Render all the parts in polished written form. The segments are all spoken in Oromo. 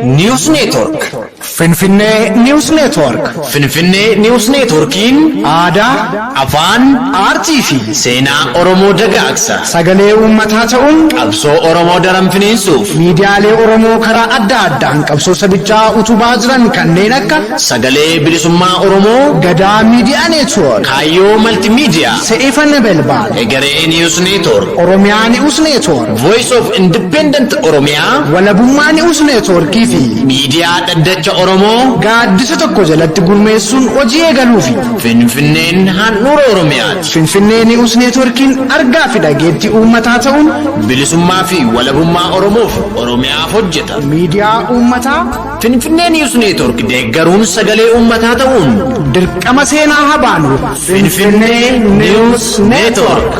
News Network. Finfinnee News Network. Finfinnee News Networkin aadaa, afaan, aartii fi seenaa Oromoo dagaagsa. sagalee uummataa ta'uun Qabsoo Oromoo daran finiinsuuf miidiyaalee Oromoo karaa adda addaan qabsoo sabichaa utubaa jiran kanneen akka sagalee bilisummaa Oromoo, Gadaa Miidiyaa Neetwoork, Kaayyoo Maltiimiidiyaa, Se'ifannee Belbaan, Egeree News Network, Oromiyaa News Network, Voice of Independent Oromiyaa, Walabummaa News Networkii fi miidiyaa dhaddacha Oromoo, gaaddisa tokko jalatti gurmeessuun hojii eegaluufi Finfinneen handhuura Oromiyaati. Finfinnee News Networkiin argaa fi dhageettii uummataa ta'uun Bilisummaa fi walabummaa Oromoof Oromiyaaf hojjeta. miidiyaa uummataa Finfinnee News Network deeggaruun sagalee uummataa ta'uun dirqama seenaa habaanu. Finfinnee News Network.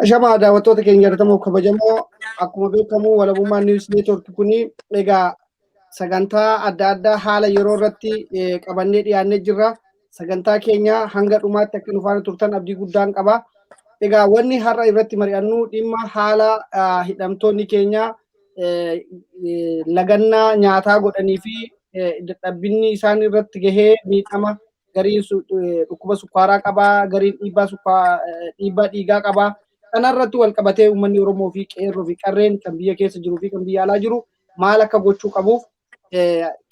Shama daawwattoota keenya jaallatamoo kabajamoo akkuma beekamu walabummaa News Network kuni egaa sagantaa adda addaa haala yeroo irratti qabannee dhiyaannee jirra. Sagantaa keenya hanga dhumaatti akka nu faana turtan abdii guddaan qaba. Egaa wanni har'a irratti mari'annu dhimma haala hidhamtoonni keenya lagannaa nyaataa godhanii fi dadhabbinni isaan irratti gahee miidhama gariin dhukkuba sukkaaraa qabaa, gariin dhiibbaa dhiigaa qabaa. Kanarratti wal qabatee uummanni Oromoo fi qeerroo fi qarreen kan biyya keessa jiruu fi kan biyya alaa jiru maal akka gochuu qabuuf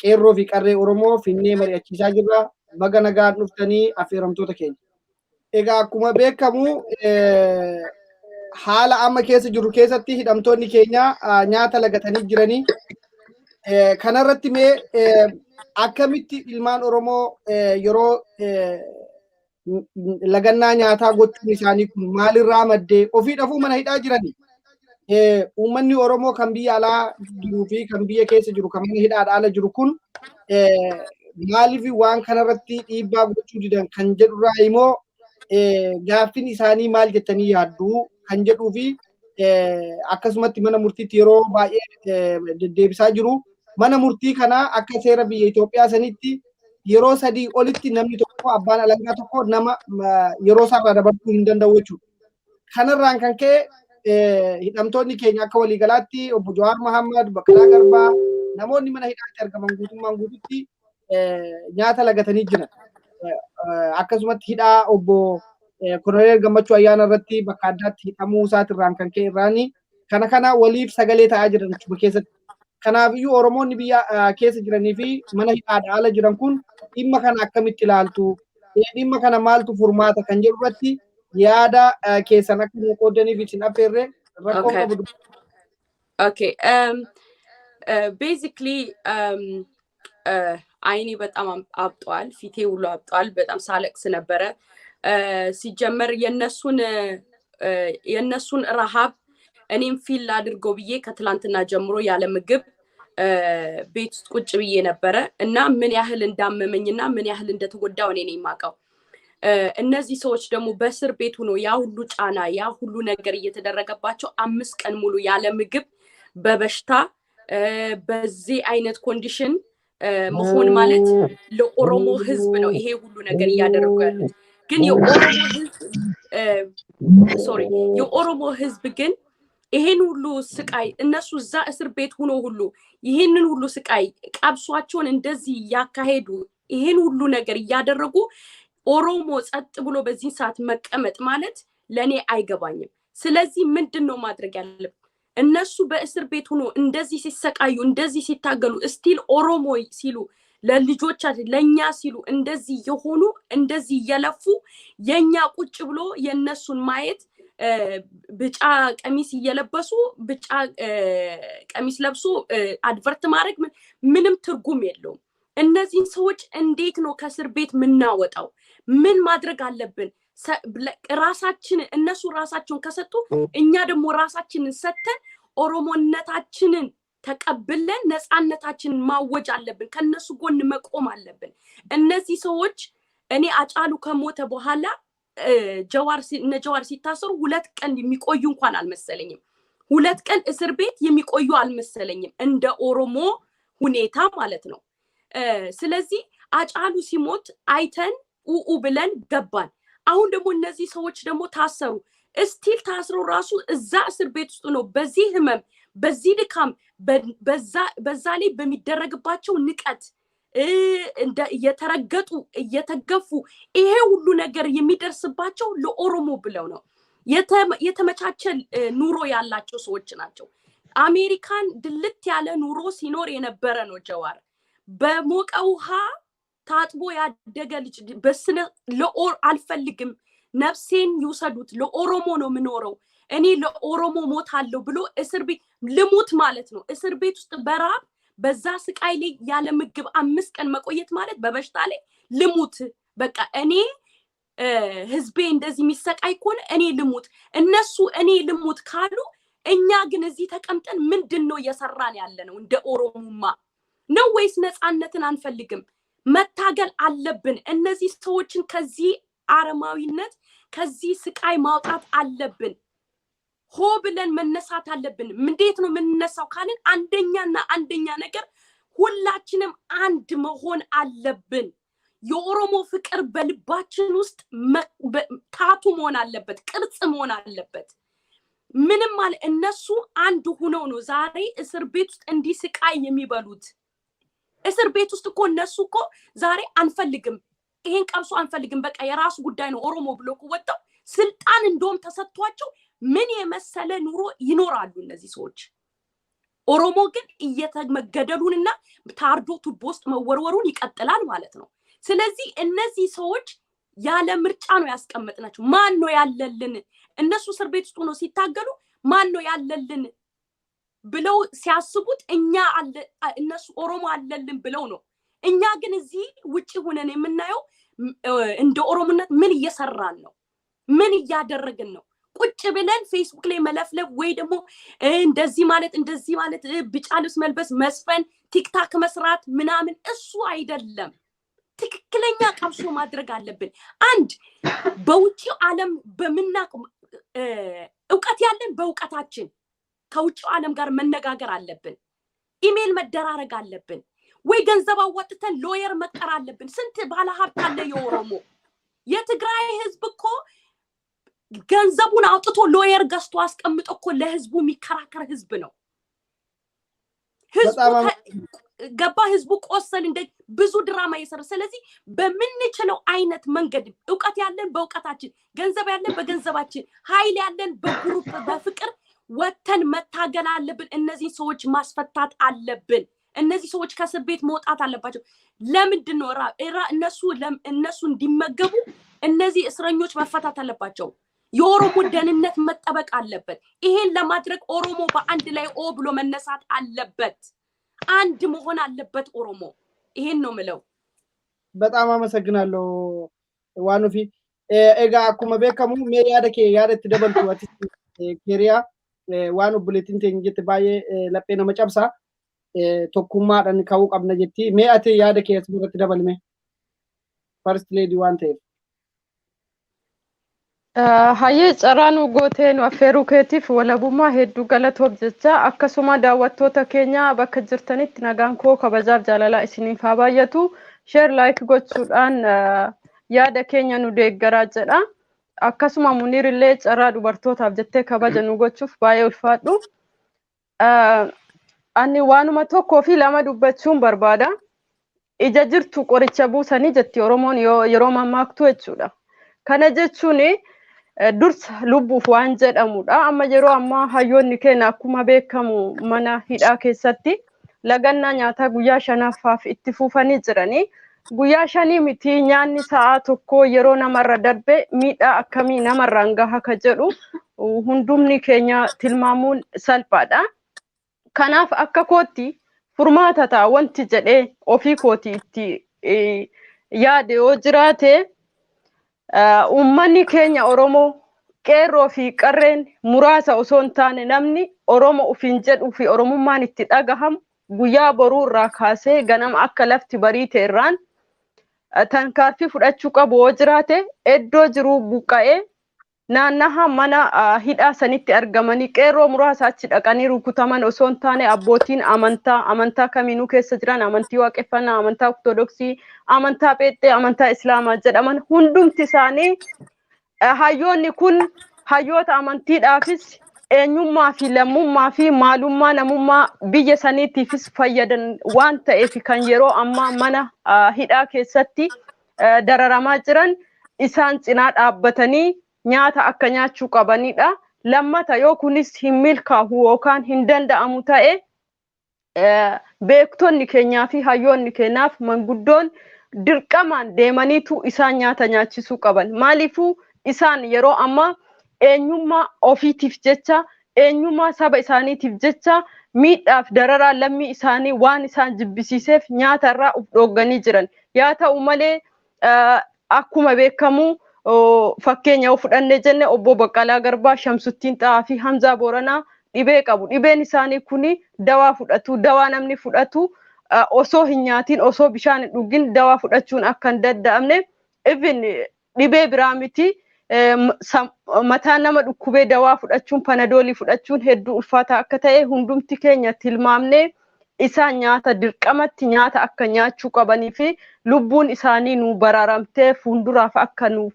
qeerroo fi qarree Oromoo finnee mari'achiisaa jirra. Baga nagaan dhuftanii affeeramtoota keenya. Egaa akkuma beekamu haala amma keessa jiru keessatti hidhamtoonni keenya nyaata lagatanii jiranii. Kanarratti mee akkamitti ilmaan Oromoo yeroo lagannaa nyaataa gochuun isaanii kun maalirraa maddee ofii dhafuu mana hidhaa jiranii? Uummanni Oromoo kan biyya alaa jiruu fi kan biyya keessa jiru kan mana hidhaadhaa ala jiru kun maaliif waan kanarratti dhiibbaa gochuu didan kan jedhurraa immoo gaaffiin isaanii maal jettanii yaaddu kan jedhuu fi akkasumatti mana murtiitti yeroo baay'ee deddeebisaa jiru. Mana murtii kana akka seera biyya Itoophiyaa sanitti yeroo sadii olitti namni tokko abbaan alangaa tokko nama yeroo isaarraa dabarsuu hin danda'u jechuudha. Kanarraan kan ka'e hidhamtoonni keenya akka waliigalaatti obbo Jawaar Mohaammed, Baqqalaa Garbaa namoonni mana hidhaatti argaman guutummaan guututti nyaata lagatanii jiran. Akkasumatti hidhaa obbo Koloneel Gammachuu Ayyaana irratti bakka addaatti hidhamuu isaatirraan kan ka'e irraani kana waliif sagalee ta'aa jiran jechuudha keessatti. Kanaafiyyuu Oromoonni biyya keessa jiranii fi mana hidhaadhaa ala jiran kun dhimma kana akkamitti ilaaltu? Dhimma kana maaltu furmaata kan jedhu irratti yaada keessan akka nu qoodaniif isin affeerre rakkoo qabu. Okay. Basically, አይኔ በጣም አብጧል፣ ፊቴ ሁሉ አብጧል። በጣም ሳለቅስ ነበረ። ሲጀመር የነሱን ረሃብ እኔም ፊል አድርገው ብዬ ከትላንትና ጀምሮ ያለ ምግብ ቤት ውስጥ ቁጭ ብዬ ነበረ እና ምን ያህል እንዳመመኝና ምን ያህል እንደተጎዳው እኔ ነኝ የማውቀው። እነዚህ ሰዎች ደግሞ በእስር ቤት ሆኖ ያ ሁሉ ጫና ያ ሁሉ ነገር እየተደረገባቸው 5 ቀን ሙሉ ያለ ምግብ በበሽታ በዚህ አይነት ኮንዲሽን መሆን ማለት ለኦሮሞ ህዝብ ነው ይሄ ሁሉ ነገር እያደረጉ ያሉት። ግን የኦሮሞ ህዝብ ግን ይሄን ሁሉ ስቃይ እነሱ እዛ እስር ቤት ሆኖ ሁሉ ይሄንን ሁሉ ስቃይ ቀብሷቸውን እንደዚህ ያካሄዱ ይሄን ሁሉ ነገር ያደረጉ ኦሮሞ ጸጥ ብሎ በዚህ ሰዓት መቀመጥ ማለት ለኔ አይገባኝም። ስለዚህ ምንድነው ማድረግ ያለብን? እነሱ በእስር ቤት ሆኖ እንደዚህ ሲሰቃዩ እንደዚህ ሲታገሉ ስቲል ኦሮሞ ሲሉ ለልጆቻችን ለኛ ሲሉ እንደዚህ የሆኑ እንደዚህ የለፉ የኛ ቁጭ ብሎ የነሱን ማየት ብጫ ቀሚስ እየለበሱ ብጫ ቀሚስ ለብሶ አድቨርት ማድረግ ምንም ትርጉም የለውም። እነዚህን ሰዎች እንዴት ነው ከእስር ቤት ምናወጣው? ምን ማድረግ አለብን? ራሳችን እነሱ ራሳቸውን ከሰጡ እኛ ደግሞ ራሳችንን ሰተን ኦሮሞነታችንን ተቀብለን ነፃነታችንን ማወጅ አለብን። ከነሱ ጎን መቆም አለብን። እነዚህ ሰዎች እኔ አጫሉ ከሞተ በኋላ ጀዋር ሲታሰሩ 2 ቀን የሚቆዩ እንኳን አልመሰለኝም። 2 ቀን እስር ቤት የሚቆዩ አልመሰለኝም እንደ ኦሮሞ ሁኔታ ማለት ነው። ስለዚህ አጫሉ ሲሞት አይተን ኡኡ ብለን ገባን። አሁን ደግሞ እነዚህ ሰዎች ደግሞ ታሰሩ። እስቲል ታስሮ ራሱ እዛ እስር ቤት ውስጥ ነው በዚህ ህመም በዚህ ድካም በዛ ላይ በሚደረግባቸው ንቀት እየተረገጡ እየተገፉ ይሄ ሁሉ ነገር የሚደርስባቸው ለኦሮሞ ብለው ነው። የተመቻቸ ኑሮ ያላቸው ሰዎች ናቸው። አሜሪካን ድልት ያለ ኑሮ ሲኖር የነበረ ነው ጀዋር። በሞቀ ውሃ ታጥቦ ያደገ ልጅ በስነ አልፈልግም ነፍሴን ይውሰዱት ለኦሮሞ ነው ምኖረው እኔ ለኦሮሞ ሞታለሁ ብሎ እስር ቤት ልሙት ማለት ነው። እስር ቤት ውስጥ በራብ በዛ ስቃይ ላይ ያለ ምግብ 5 ቀን መቆየት ማለት በበሽታ ላይ ልሙት በቃ እኔ ህዝቤ እንደዚህ የሚሰቃይ ከሆነ እኔ ልሙት። እነሱ እኔ ልሙት ካሉ እኛ ግን እዚህ ተቀምጠን ምንድነው እየሰራን ያለነው? እንደ ኦሮሞማ ነው ወይስ ነፃነትን አንፈልግም? መታገል አለብን። እነዚህ ሰዎችን ከዚህ አረማዊነት ከዚህ ስቃይ ማውጣት አለብን። ሆ ብለን መነሳት አለብን። እንዴት ነው የምንነሳው ካልን አንደኛ ነገር ሁላችንም አንድ መሆን አለብን። የኦሮሞ ፍቅር በልባችን ውስጥ ታቱ መሆን አለበት፣ ቅርጽ መሆን አለበት። ምንም ማለት እነሱ አንድ ሆነው ነው ዛሬ እስር ቤት ውስጥ እንዲህ ስቃይ የሚበሉት። እስር ቤት ውስጥ እኮ እነሱ እኮ ዛሬ አንፈልግም ይሄን ቀብሶ አንፈልግም በቃ የራሱ ጉዳይ ነው ኦሮሞ ብሎ ወጣው ስልጣን እንደውም ተሰጥቷቸው ምን የመሰለ ኑሮ ይኖራሉ እነዚህ ሰዎች። ኦሮሞ ግን እየተመገደሉንና ታርዶ ቱቦ ውስጥ መወርወሩን ይቀጥላል ማለት ነው። ስለዚህ እነዚህ ሰዎች ያለ ምርጫ ነው ያስቀመጥናቸው። ማን ነው ያለልን? እነሱ እስር ቤት ውስጥ ነው ሲታገሉ ማን ነው ያለልን ብለው ሲያስቡት እኛ እነሱ ኦሮሞ አለልን ብለው ነው። እኛ ግን እዚህ ውጪ ሆነን የምናየው እንደ ኦሮሞነት ምን እየሰራን ነው? ምን እያደረግን ነው? ቁጭ ብለን ፌስቡክ ላይ መለፍለፍ ወይ ደግሞ እንደዚህ ማለት ቢጫ ልብስ መልበስ መስፈን ቲክታክ መስራት ምናምን እሱ አይደለም። ትክክለኛ ቀብሶ ማድረግ አለብን። አንድ በውጪው ዓለም በመናቅ ዕውቀት ያለን በዕውቀታችን ከውጪው ዓለም ጋር መነጋገር አለብን። ኢሜል መደራረግ አለብን። ወይ ገንዘብ አዋጥተን ሎየር መቀር አለብን። ስንት ባለ ሀብት አለ የኦሮሞ። የትግራይ ህዝብ እኮ ገንዘቡን አውጥቶ ሎየር ገዝቶ አስቀምጦ እኮ ለህዝቡ የሚከራከር ህዝብ ነው። ገባ ህዝቡ ቆሰል እንደ ብዙ ድራማ እየሰራ። ስለዚህ በምንችለው አይነት መንገድ ዕውቀት ያለን በዕውቀታችን፣ ገንዘብ ያለን በገንዘባችን፣ ኃይል ያለን በግሩፕ በፍቅር ወተን መታገል አለብን። እነዚህ ሰዎች ማስፈታት አለብን። እነዚህ ሰዎች ከእስር ቤት መውጣት አለባቸው። ለምንድን ነው እነሱ እንዲመገቡ እነዚህ እስረኞች መፈታት አለባቸው። የኦሮሞ ደህንነት መጠበቅ አለበት። ይሄን ለማድረግ ኦሮሞ በአንድ ላይ ብሎ መነሳት አለበት። አንድ መሆን አለበት ኦሮሞ። ይሄን ነው ምለው። በጣም አመሰግናለሁ ዋኑፊ። ኤጋ አኩመ ቤከሙ ሜ ያደት ደበልቱ አቲ ኬሪያ ዋኑ ቡሌቲን ተንጀት ባየ ለጴ ነው መጨብሳ tokkummaadhaan ka'uu qabna jetti. Mee ati yaada kee asirratti dabalme? First lady waan ta'eef. Hayyee carraan gootee nu affeeruu keetiif walabummaa hedduu galatoof jecha akkasuma daawwattoota keenya bakka jirtanitti nagaan koo kabajaaf jaalalaa isiniif haa baay'atu. Share like gochuudhaan yaada keenya nu deeggaraa jedha. Akkasuma Muniir illee carraa dubartootaaf jettee kabaja nu gochuuf baay'ee ulfaadhu. Ani waanuma tokkoo fi lama dubbachuun barbaada. Ija jirtu qoricha buusanii jetti Oromoon yeroo mammaaktu jechuudha. Kana jechuun dursa lubbuuf waan jedhamudha. Amma yeroo ammaa hayyoonni keenya akkuma beekamu mana hidhaa keessatti lagannaa nyaataa guyyaa 5ffaaf itti fufanii jiranii. Guyyaa 5 miti nyaanni sa'a tokko yeroo namarra darbe miidhaa akkamii namarraan gaha ka jedhu hundumni keenya tilmaamuun salphaadha. Kanaaf akka kootti furmaata ta'a wanti jedhee ofii kooti itti yaade yoo jiraate uummanni keenya Oromoo qeerroo fi qarreen muraasa osoo hin taane namni Oromoo ofiin jedhuu fi Oromummaan itti dhagahamu guyyaa boruu irraa kaasee ganama akka lafti bariite irraan tarkaanfii fudhachuu qabu yoo jiraate iddoo jiruu buqqa'ee naannaha mana hidhaa sanitti argamanii qeerroo muraasa achi dhaqanii rukutaman osoo hin taane abbootiin amantaa kamiinuu keessa jiran amantii waaqeffannaa amantaa ortodoksii amantaa pheenxee amantaa islaamaa jedhaman hundumti isaanii hayyoonni kun hayyoota amantiidhaafis eenyummaa fi lammummaa fi maalummaa namummaa biyya saniitiifis fayyadan waan ta'eef kan yeroo ammaa mana hidhaa keessatti dararamaa jiran isaan cinaa dhaabbatanii nyaata akka nyaachuu qabanidha. Lammata yoo kunis hin milkaa'u yookaan hin danda'amu ta'e beektonni keenyaa fi hayyoonni keenyaaf manguddoon dirqamaan deemaniitu isaan nyaata nyaachisuu qaban. Maaliifuu isaan yeroo ammaa eenyummaa ofiitiif jecha eenyummaa saba isaaniitiif jecha miidhaaf dararaa lammii isaanii waan isaan jibbisiiseef nyaata irraa uf dhogganii jiran. Yaa ta'u malee akkuma beekamu fakkeenya yoo fudhannee jenne obbo Baqqalaa Garbaa, Shamsuttiin Xahaa fi Hamzaa Booranaa dhibee qabu. Dhibeen isaanii kuni dawaa fudhatu. Dawaa namni fudhatu osoo hin nyaatiin osoo bishaan hin dhugin dawaa fudhachuun akka hin danda'amne even dhibee biraa miti. Mataa nama dhukkubee dawaa fudhachuun panadoolii fudhachuun hedduu ulfaataa akka ta'e hundumti keenya tilmaamnee isaan nyaata dirqamatti nyaata akka nyaachuu qabanii fi lubbuun isaanii nu baraaramtee fuulduraaf akka nuuf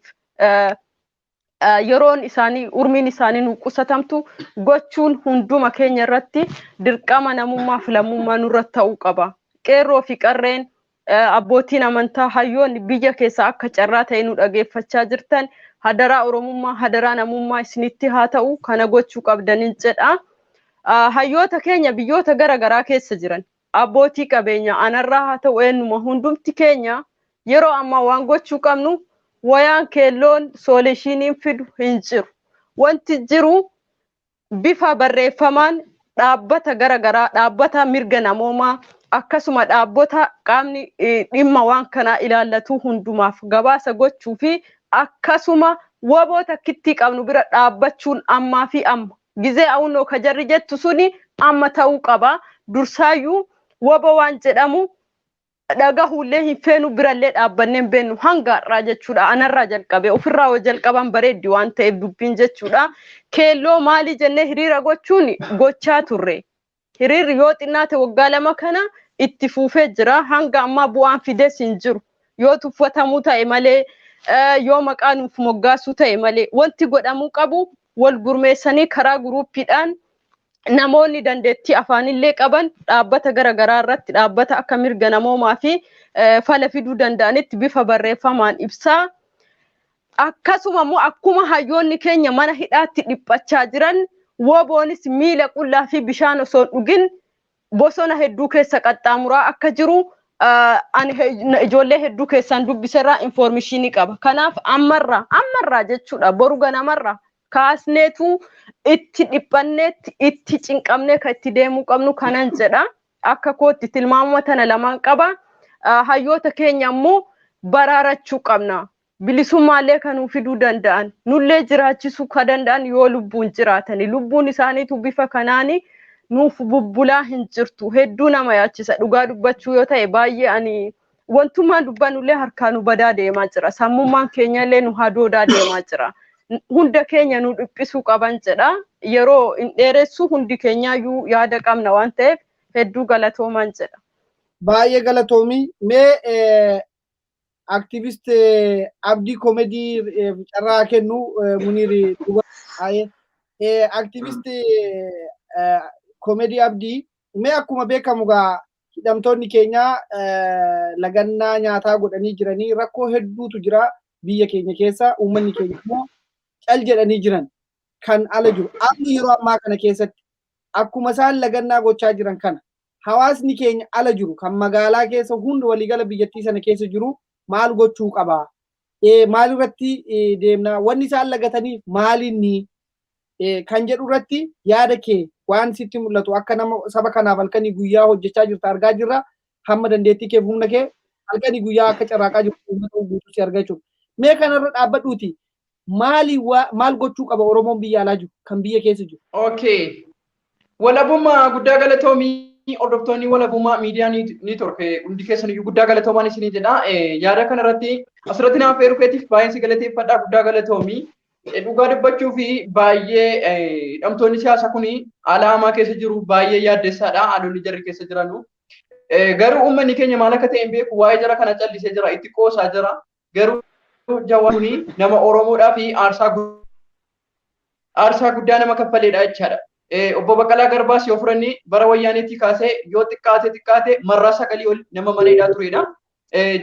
yeroon isaanii urmiin isaanii nu qusatamtu gochuun hunduma keenya irratti dirqama namummaa fi lammummaa nurratti ta'uu qaba. Qeerroo fi qarreen abbootiin amantaa hayyoonni biyya keessa akka carraa ta'e nu dhageeffachaa jirtan hadaraa Oromummaa hadaraa namummaa isinitti haa ta'u kana gochuu qabdaniin jedha. Hayyoota keenya biyyoota garaagaraa keessa jiran abbootii qabeenya anarraa haa ta'u eenyuma hundumti keenya yeroo ammaa waan gochuu qabnu wayaan keelloon soolishiiniin fidu hin jiru. Wanti jiru bifa barreeffamaan dhaabbata garaagaraa dhaabbata mirga namoomaa akkasuma dhaabbata qaamni dhimma waan kanaa ilaallatu hundumaaf gabaasa gochuu fi akkasuma waboota kittii qabnu bira dhaabbachuun ammaa fi amma gizee awunoo kajarri jettu suni amma ta'uu qaba. Dursaayyuu waba waan jedhamu dhagahuullee hin feenu birallee dhaabbannee hin beennu hanga har'aa jechuudha. Anarraa jalqabe ofirraa yoo jalqaban bareeddi waan ta'eef dubbiin jechuudha. Keelloo maali jennee hiriira gochuun gochaa turre. Hiriirri yoo xinnaate waggaa lama kana itti fuufee jira. Hanga ammaa bu'aan fides hin jiru. Yoo tuffatamuu ta'e malee yoo maqaa nuuf moggaasuu ta'e malee wanti godhamuu qabu wal gurmeessanii karaa guruuppiidhaan namoonni dandeettii afaanillee qaban dhaabbata garaagaraa irratti dhaabbata akka mirga namoomaa fi fala fiduu danda'anitti bifa barreeffamaan ibsaa. Akkasuma immoo akkuma hayyoonni keenya mana hidhaatti dhiphachaa jiran woboonis miila qullaa fi bishaan osoo dhugin bosona hedduu keessa qaxxaamuraa akka jiru ijoollee hedduu keessaan dubbiserraa informeeshinii qaba. Kanaaf ammarraa jechuudha boru ganamarraa kaasneetu itti dhiphanneetti itti cinqabnee kan itti deemuu qabnu kanan jedha. Akka kootti tilmaamuma tana lamaan qaba. Hayyoota keenya immoo baraarachuu qabna. Bilisummaallee kanuu fiduu danda'an nullee jiraachisuu kan danda'an yoo lubbuun jiraatani. Lubbuun isaaniitu bifa kanaani nuuf bubbulaa hin jirtu. Hedduu nama yaachisa. Dhugaa dubbachuu yoo ta'e baay'ee ani wantummaan dubbannullee harkaa nu badaa deemaa jira. Sammummaan keenyallee nu hadoodaa deemaa jira. Hunda keenya nu dhiphisuu qaban jedha. Yeroo hin dheeressu hundi keenyaayyuu yaada qabna waan ta'eef hedduu galatooman jedha. Baay'ee galatoomii. Mee aktivist Abdii Komedii carraa kennu Muniir aktivist Komedii Abdii mee akkuma beekamu gaa hidhamtoonni keenya lagannaa nyaataa godhanii jiranii rakkoo hedduutu jira biyya keenya keessa uummanni keenya immoo cal jedhanii jiran kan ala jiru. Amma yeroo ammaa kana keessatti akkuma isaan lagannaa gochaa jiran kana hawaasni keenya ala jiru kan magaalaa keessa hundi waliigala biyyattii sana keessa jiru maal gochuu qaba? Maal irratti deemna? Wanni isaan lagataniif maalinni kan jedhu irratti yaada kee waan sitti mul'atu akka nama saba kanaaf halkanii guyyaa hojjechaa jirtu argaa jirra. Hamma dandeettii kee humna kee halkanii guyyaa akka carraaqaa jirtu uummata guutuu si argaa jechuudha. Mee kanarra dhaabbadhuuti maal gochuu qaba Oromoon biyya alaa jiru kan biyya keessa jiru? Okay. Walabummaa guddaa galatoomii hordoftoonni walabummaa miidiyaa niitoork hundi keessan iyyuu guddaa galatoomaan isinii jedha. Yaada kanarratti asirratti naaf eeruu keetiif baay'ee si galateeffadha guddaa galatoomii. Dhugaa dubbachuu fi baay'ee hidhamtoonni siyaasaa kun haala hamaa keessa jiru baay'ee yaaddessaadha. Haalonni jarri keessa jiranu. Garuu uummanni keenya maal akka ta'e hin beeku waa'ee jara kana callisee jira itti qoosaa jira. Garuu Jawaarni nama Oromoodhaa fi aarsaa guddaa nama kaffaleedha jechaadha. Obbo Baqqalaa Garbaas yoo furanni bara wayyaaneetti kaasee yoo xiqqaate marraa 9 ol nama maleedhaa turedha.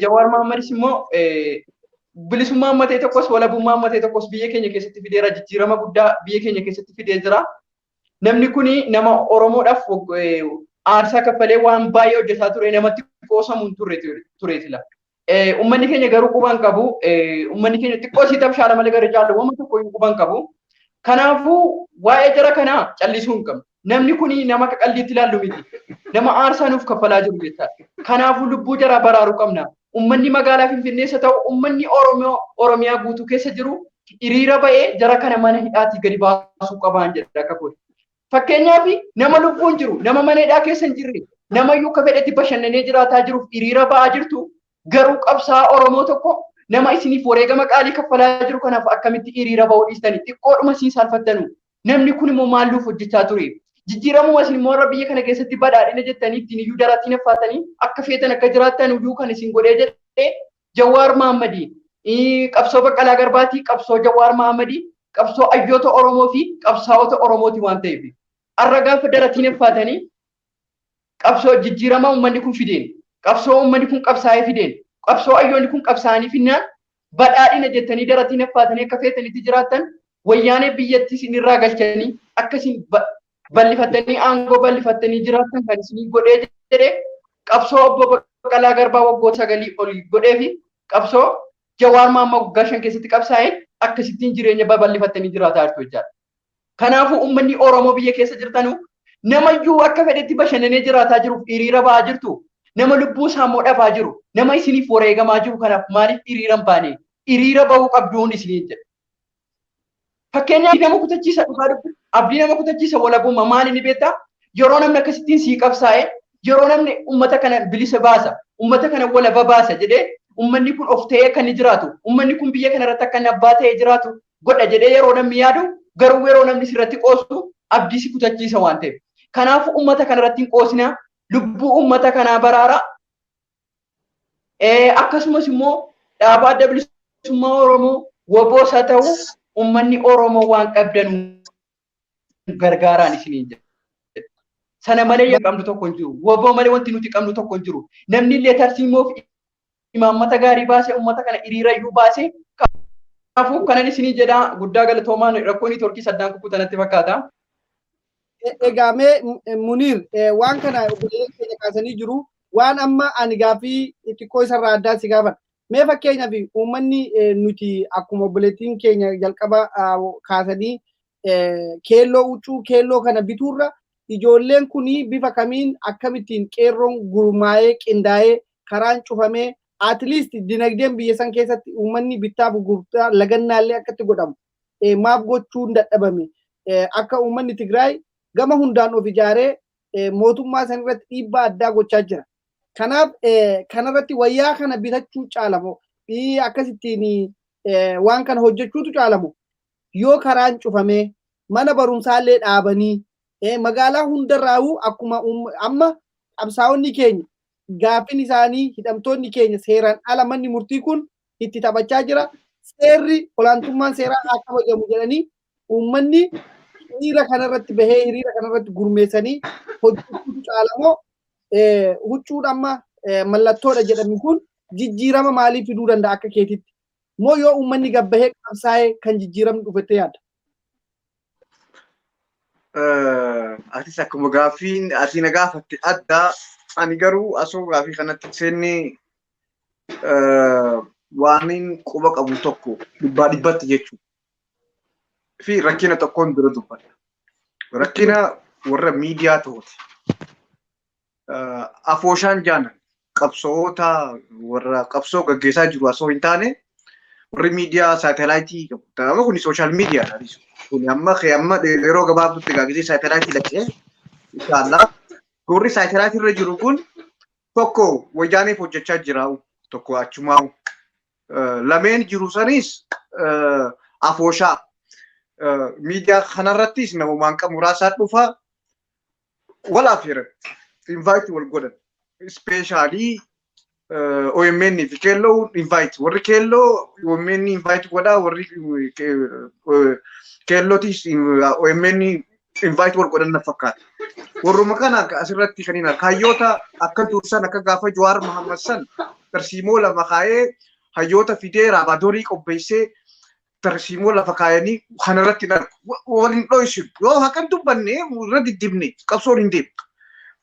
Jawaar Mahammadis immoo bilisummaa ummatee tokkos walabummaa ummatee tokkos biyya keenya keessatti fideera jijjiirama guddaa biyya keenya keessatti fidee jira. Namni kuni nama Oromoodhaaf aarsaa kaffalee waan baay'ee hojjetaa ture namatti qoosamuun ture sila. Uummanni keenya garuu qubaan qabu. Uummanni keenya xiqqoo sii tabshaala malee gara jaalawwan tokko qubaan qabu. Kanaafuu waa'ee jara kanaa callisuu hin qabnu. Namni kuni nama qalliitti ilaallu miti. Nama aarsaa nuuf kaffalaa jiru jechaadha. Kanaafuu lubbuu jaraa baraaruu qabna. Uummanni magaalaa Finfinnees haa ta'u uummanni Oromiyaa guutuu keessa jiru hiriira ba'ee jara kana mana hidhaatii gadi baasuu qabaan jedha akka kooti. Fakkeenyaaf nama lubbuun jiru, nama mana hidhaa keessa hin jirre, nama iyyuu akka fedhetti bashannanee jiraataa jiruuf hiriira ba'aa jirtu garuu qabsaa Oromoo tokko nama isiniif wareegama qaalii kaffalaa jiru kanaaf akkamitti hiriira ba'uu dhiistanii xiqqoodhuma siin saalfattanu. Namni kun immoo maalluuf hojjechaa ture? Jijjiiramuu isin immoo irra biyya kana keessatti badhaadhina jettanii ittiin iyyuu daratti naffaatanii akka feetan akka jiraattan iyyuu kan isin godhee jedhee Jawaar Mahammadii qabsoo Baqqalaa Garbaatii qabsoo Jawaar Mahammadii qabsoo hayyoota Oromoo fi qabsaa'ota Oromooti waan ta'eef har'a gaafa daratti naffaatanii qabsoo jijjiirama uummanni kun fideen qabsoo uummanni kun qabsaa'ee fideen qabsoo hayyoonni kun qabsaa'anii finnaan badhaadhina jettanii daratti naffaatanii akka feetanitti jiraattan wayyaanee biyyattii isin irraa galchanii akkasiin ballifattanii aangoo ballifattanii jiraattan kan isin godhee jedhee qabsoo obbo Baqqalaa Garbaa waggoota 9 ol godhee fi qabsoo Jawaar Mahammadii waggaa 5 keessatti qabsaa'een akkasittiin jireenya babal'ifattanii jiraataa jirtu jechaadha. Kanaafuu uummanni Oromoo biyya keessa jirtanu namayyuu akka fedhetti bashannanee jiraataa jiruuf hiriira ba'aa jirtu. Nama lubbuu isaa immoo dhabaa jiru. Nama isiniif wareegamaa jiru kanaaf maaliif hiriira hin baane? Hiriira bahuu qabduun isiniin jedha. Fakkeenyaaf nama kutachiisa dhufaa dubbi. Abdii nama kutachiisa walabummaa maali ni beektaa? Yeroo namni akkasittiin sii qabsaa'e yeroo namni uummata kana bilisa baasa, uummata kana walaba baasa jedhee uummanni kun of ta'ee akka inni jiraatu, uummanni kun biyya kana irratti akka inni abbaa ta'ee jiraatu godha jedhee yeroo namni yaadu garuu yeroo namni sirratti qoosu abdii si kutachiisa waan ta'eef. Kanaafuu uummata kana irratti hin qoosinaa, lubbuu uummata kanaa baraara. Akkasumas immoo dhaabaa adda bilisummaa Oromoo WBOs haa ta'u uummanni Oromoo waan qabdan gargaaraan isiniin jedha. Sana malee qabnu tokko hin jiru. WBO malee wanti nuti qabnu tokko hin jiru. Namni illee tarsiimoo fi imaammata gaarii baasee uummata kana hiriira iyyuu baasee kanaafuu kanan isinii jedha guddaa galatoomaan rakkoon torkii saddaan kukkutanatti fakkaata. Egaa mee Muniir waan kana obboleeyyan keenya kaasanii jiru waan amma ani gaaffii xiqqoo isarraa addaa si gaafadha. Mee fakkeenyaaf uummanni nuti akkuma obboleettiin keenya jalqaba kaasanii keelloo huccuu keelloo kana bituurra ijoolleen kuni bifa kamiin akkamittiin qeerroon gurmaa'ee qindaa'ee karaan cufamee at least dinagdeen biyya san keessatti uummanni bittaa gurgurtaa lagannaallee akkatti godhamu maaf gochuun dadhabame akka uummanni Tigraay gama hundaan of ijaaree mootummaa san irratti dhiibbaa addaa gochaa jira. Kanaaf kanarratti wayyaa kana bitachuu caalamu akkasittiin waan kana hojjechuutu caalamu yoo karaan cufamee mana barumsaallee dhaabanii magaalaa hundarraa'uu akkuma amma qabsaa'onni keenya gaaffiin isaanii hidhamtoonni keenya seeraan ala manni murtii kun itti taphachaa jira. Seerri olaantummaan seeraa akka kabajamu jedhanii uummanni hiriira kanarratti bahee hiriira kanarratti gurmeessanii hojjechuutu caalamoo huccuun amma mallattoodha jedhame kun jijjiirama maalii fiduu danda'a akka keetitti? Moo yoo uummanni gabbahee qabsaa'ee kan jijjiiramni dhufettee yaadda? Atis akkuma gaaffiin asii na gaafatte addaa ani garuu asoo gaaffii kanatti seenni waaniin quba qabu tokko dhibbatti jechuudha. Fi rakkina tokkoon dura dubbadha. Rakkina warra miidiyaa ta'uuti. Afooshaan jaanan qabsoota warra qabsoo gaggeessaa jiru asoo hin taane warri miidiyaa saatalaayitii qabu. Amma kun sooshaal miidiyaadha. Kun amma yeroo gabaabduutti gaagisee saatalaayitii laqee inshallah warri saatalaayitii irra jiru kun tokko wayyaaniif hojjechaa jira tokko achumaa lameen jiru sanis afooshaa miidiyaa kanarrattis namumaan qabu muraasaa dhufa wal afeeran invite wal godhan especially OMN fi keelloo invite warri keelloo OMN invite godha warri keellootis OMN invite wal godhan na fakkaata. Warruma kana asirratti kanina hayyoota akka dursan akka gaafa Jawaar Mohammad san tarsiimoo lama kaayee hayyoota fidee raabaadoorii qopheessee tarsiimoo lafa kaayanii kanarratti waliin dho'isu yoo hakan dubbanne irra diddibne qabsoon hin deemu.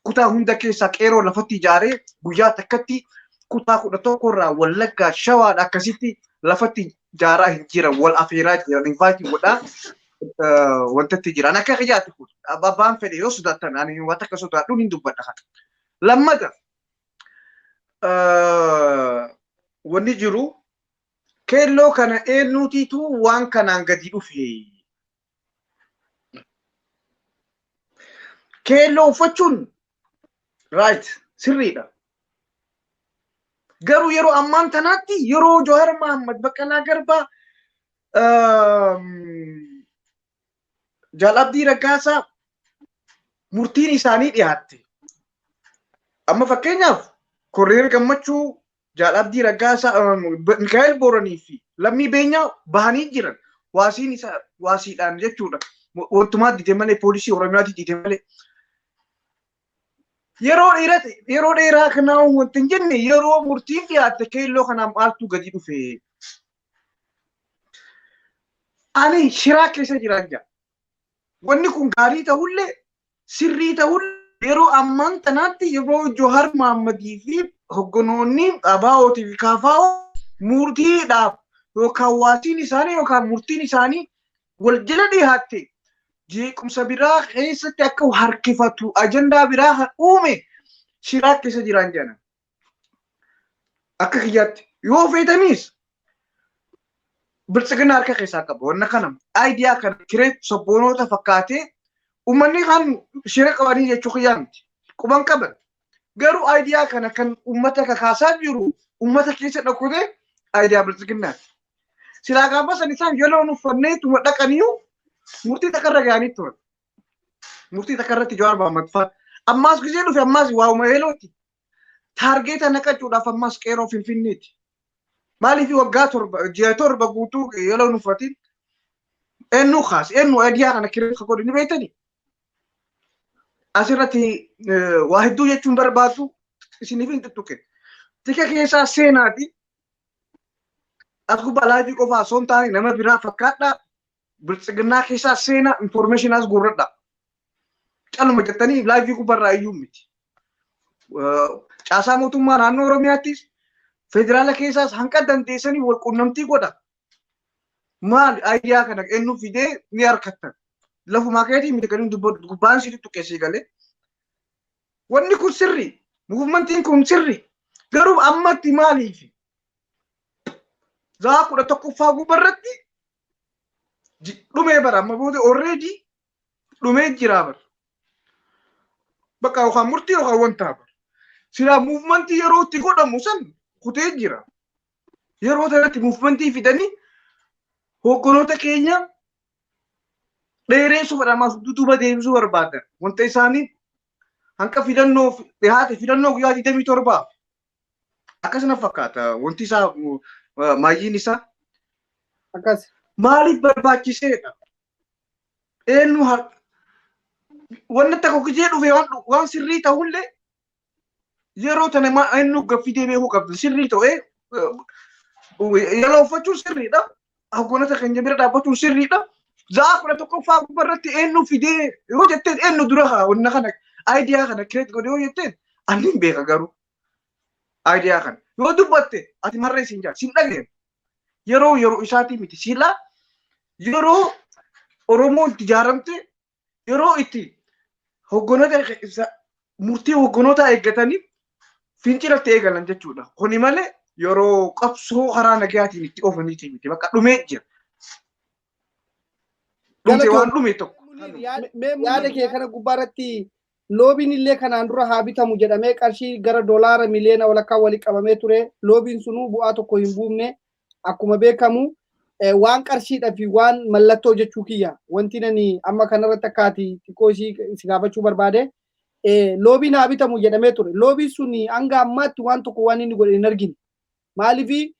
Kutaa hunda keessaa qeeroo lafatti ijaaree guyyaa takkatti kutaa 11 irraa Wallaggaa Shawaadha akkasitti lafatti ijaaraa hin jiran wal afeeraa jiran invite godhaa wantatti jiran akka qiyaati kun abbaan fedhe yoo sodaatan ani wanta akka sodaadhuun hin dubbadha kana. Lammata wanni jiru keelloo kana eenyutiitu waan kanaan gadi dhufe. Keelloo uffachuun right sirriidha. Garuu yeroo ammaan tanaatti yeroo Jawaar Mohammad Baqqalaa Garbaa Jaal Abdii Raggaasaa murtiin isaanii dhiyaatte. Amma fakkeenyaaf Korreer Gammachuu Jaal Abdii Raggaasaa Mikaa'el Booranii fi Lammii Beenyaa bahanii jiran waasiidhaan jechuudha. Wantumaa dite malee poolisii Oromiyaatti dite malee. Yeroo dheeraa kanaa wanti hin jenne yeroo murtiin dhiyaatte keelloo kanaan maaltu gadi dhufe. Ani shiraa keessa jiran jira. Wanni kun gaarii ta'ullee sirrii ta'ullee yeroo ammaan tanaatti yeroo Jawaar Mohammadii fi hogganoonni ABO'tii fi KFO murtiidhaaf yookaan waasiin isaanii yookaan murtiin isaanii wal jala dhiyaatte jeequmsa biraa keessatti akka harkifatu ajandaa biraa uume shiraa keessa jiran jedhan. Akka kiyyaatti yoo feetanis bilchiginaa harka keessaa qaba. Wanna kana aayidiyaa kan kiree sobboonoota fakkaatee uummanni kan shira qabanii jechuu kiyyaa miti. Quban qaban. Garuu aayidiyaa kana kan uummata kakaasaa jiru uummata keessa dhokatee aayidiyaa bilchiginaati. Silaa gaafa san isaan yeloon uffannee tuma dhaqaniyyuu murtii takarra ga'anii turan. Murtii takarratti Jawaar Mohammad fa'a. Ammaas gisee dhufe ammaas waa'uma yelooti. Taargeeta naqachuudhaaf ammaas qeeroo Finfinneeti. Maaliif waggaa ji'a torba guutuu yeloon uffatin eenyu kaas eenyu aayidiyaa kana kireessa godhu ni beektanii. Asirratti waa hedduu jechuun barbaadu isiniif hin tuttuqe. Tika keessaa seenaati. As gubbaa laayifii qofaa osoo hin taane nama biraa fakkaadhaa. Bilchiginaa keessaa seenaa informationaas guurradha. Caluma jettanii laayifii gubbarraa iyyuu miti. Caasaa mootummaa naannoo Oromiyaattis federaala keessaas hanqa dandeessanii wal quunnamtii godha. Maal aayidiyaa kana eenyu fidee ni harkattan. Lafumaa keetii miti kan gubbaan sitti tuqqeessii galee. Wanni kun sirri. Muuvmentiin kun sirri. Garuu ammatti maaliif? Zaa 11ffaa gubbarratti dhumee bara amma booda already dhumee jira bara. Bakka yookaan murtii yookaan wanta bara. Silaa muuvmentii yeroo itti godhamu san kutee jira. Yeroo sanatti muuvmentii fidanii hogganoota keenya dheereessuu fedhamaaf duuba deebisuu barbaadan. Wanta isaanii hanqa filannoo dhiyaate filannoo guyyaa 27 akkasuma fakkaata. Wanti isaa maayyiin isaa akkas. Maaliif barbaachiseedha? Eenyu wanni takka hojii dhufe waan sirrii ta'ullee yeroo tana eenyu gaffidee beekuu qabdu sirrii ta'ee yeroo uffachuun sirriidha. Hogganoota keenya bira dhaabbachuun sirriidha. Zaa 11ffaa gubbarratti eenyu fidee yoo jetteen eenyu dura haa wanna kana aayidiyaa kana kireet godhe yoo jetteen ani hin beeka garuu aayidiyaa kana yoo dubbatte ati marree siin jaa siin dhageen yeroo isaatii miti sila yeroo Oromoo itti ijaaramte yeroo itti hoggonoota murtii hoggonoota eeggatanii fincilatti eegalan jechuudha. Kuni malee yeroo qabsoo karaa nagayaatiin itti oofaniiti miti bakka dhumee jira. Dhumte waan dhume tokko. Yaada kee kana gubbaarratti loobiin illee kanaan dura haa bitamu jedhamee qarshii gara doolaara miliyoona walakkaa walii qabamee ture. Loobiin sunuu bu'aa tokko hin buufne akkuma beekamu waan qarshiidhaa fi waan mallattoo jechuu kiyya. Wanti nani amma kanarratti akkaati xiqqoo si gaafachuu barbaade. Loobiin haa bitamu jedhamee ture. Loobiin suni hanga ammaatti waan tokko waan inni godhe hin argine. Maaliif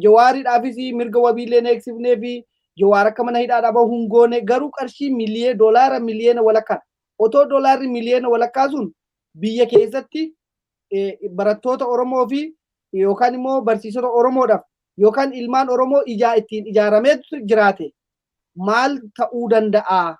jawaariidhaafis mirga wabiilee na eegsifnee fi jawaar akka mana hidhaadhaa bahu hin goone garuu qarshii doolaara miliyoona walakkaa. Otoo doolaarri miliyoona walakkaa sun biyya keessatti barattoota Oromoo fi yookaan immoo barsiisota Oromoodhaaf yookaan ilmaan Oromoo ittiin ijaaramee jiraate maal ta'uu danda'a?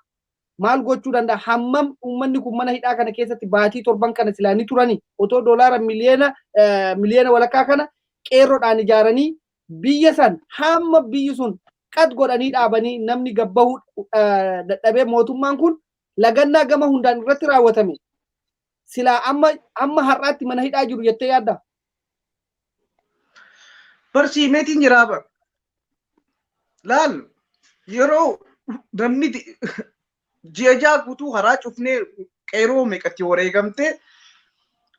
Maal gochuu danda'a? Hammam uummanni kun mana hidhaa kana keessatti baatii torban kana silaanii turanii otoo doolaara miliyoona walakkaa kana qeerroodhaan ijaaranii biyya san hamma biyyi sun qad godhanii dhaabanii namni gabbahuu dadhabee mootummaan kun lagannaa gama hundaan irratti raawwatame. Silaa amma har'aatti mana hidhaa jiru jettee yaadda? Barsiimeetiin jiraaba. Laal yeroo namni ji'a guutuu karaa cufnee qeerroo meeqatti wareegamte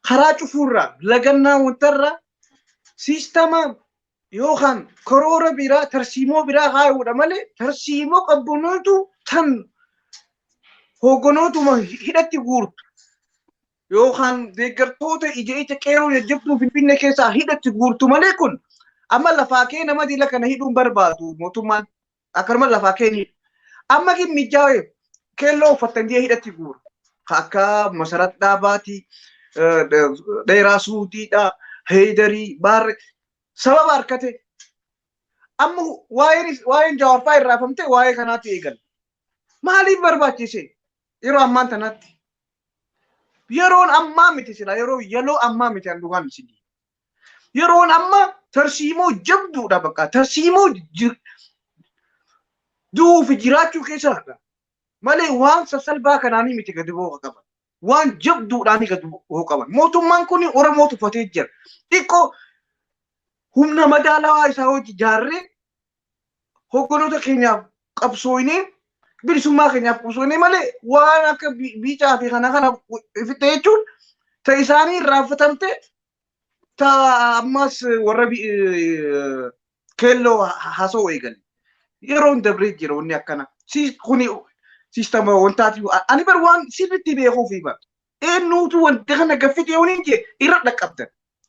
karaa cufuurraa lagannaa wantarra siistama yookaan karoora biraa tarsiimoo biraa haayuudha malee tarsiimoo qabbanootu tan hoggonootuma hidhatti guurtu yookaan deeggartoota ija qeerroo jajjabduu Finfinnee keessaa hidhatti guurtu malee kun amma lafaa kee nama dila kana hidhuun barbaadu mootummaan akkanuma lafaa kee amma kin mijaa'e keelloo uffatanii hidhatti guuru akka masarat dhaabaati dheeraa suutiidha heedarii baarre sababa harkate amma waa'een jawaarfaa irraafamte waa'ee kanaatti eegal maaliif barbaachise yeroo ammaan tanatti yeroon ammaa miti sila yeroo ammaa miti handugaan isini yeroon amma tarsiimoo jabduudha bakka tarsiimoo duufi jiraachuu keessadha malee waan sassalbaa kanaanii miti gadi boo'a qaban waan jabduudhaanii gadi boo'a qaban mootummaan kun Oromoo tuffatee jira xiqqoo humna madaalawaa isaa hojii jaarree hoggonoota keenyaaf qabsooyinee bilisummaa keenyaaf qabsooyinee malee waan akka biicaa fi kana ifitte jechuun ta isaanii irraanfatamte ta ammas warra keelloo haasoo eegale yeroon dabree jira wanni akkana kuni sistema wantaati ani bar waan sirriitti beekuu fi bar eenyuutu wanta kana gaffite yooniin jee irra dhaqqabdan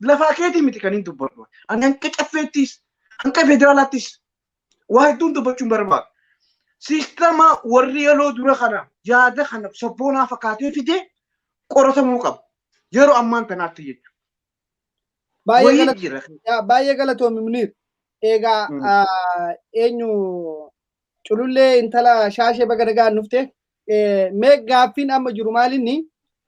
lafaa keetii miti kan hin dubbadhu ani hanqa caffeettis hanqa federaalaattis waa hedduun dubbachuun barbaada sistema warri yeroo dura kana yaada kana sabboonaa fakkaatee fide qoratamuu qaba yeroo ammaan tanaatti jechuudha. Baay'ee galatoomi Muniir. Egaa eenyu culullee intala shaashee baga nagaan dhufte mee gaaffiin amma jiru maalinni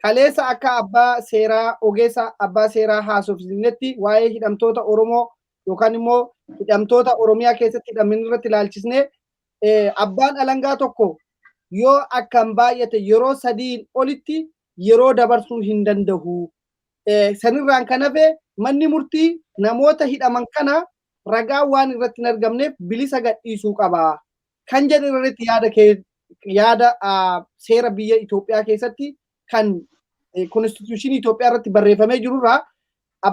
kaleessa akka abbaa seeraa ogeessa abbaa seeraa haasofsiisnetti waa'ee hidhamtoota Oromoo yookaan immoo hidhamtoota Oromiyaa keessatti hidhaman irratti ilaalchisne abbaan alangaa tokko yoo akkan baay'ate yeroo sadiin olitti yeroo dabarsuu hin danda'u. Sanirraan kan hafe manni murtii namoota hidhaman kana ragaa waan irratti hin argamneef bilisa gadhiisuu qaba. Kan jedhu irratti yaada seera biyya Itoophiyaa keessatti kan konstituushinii Itoophiyaa irratti barreeffamee jirurraa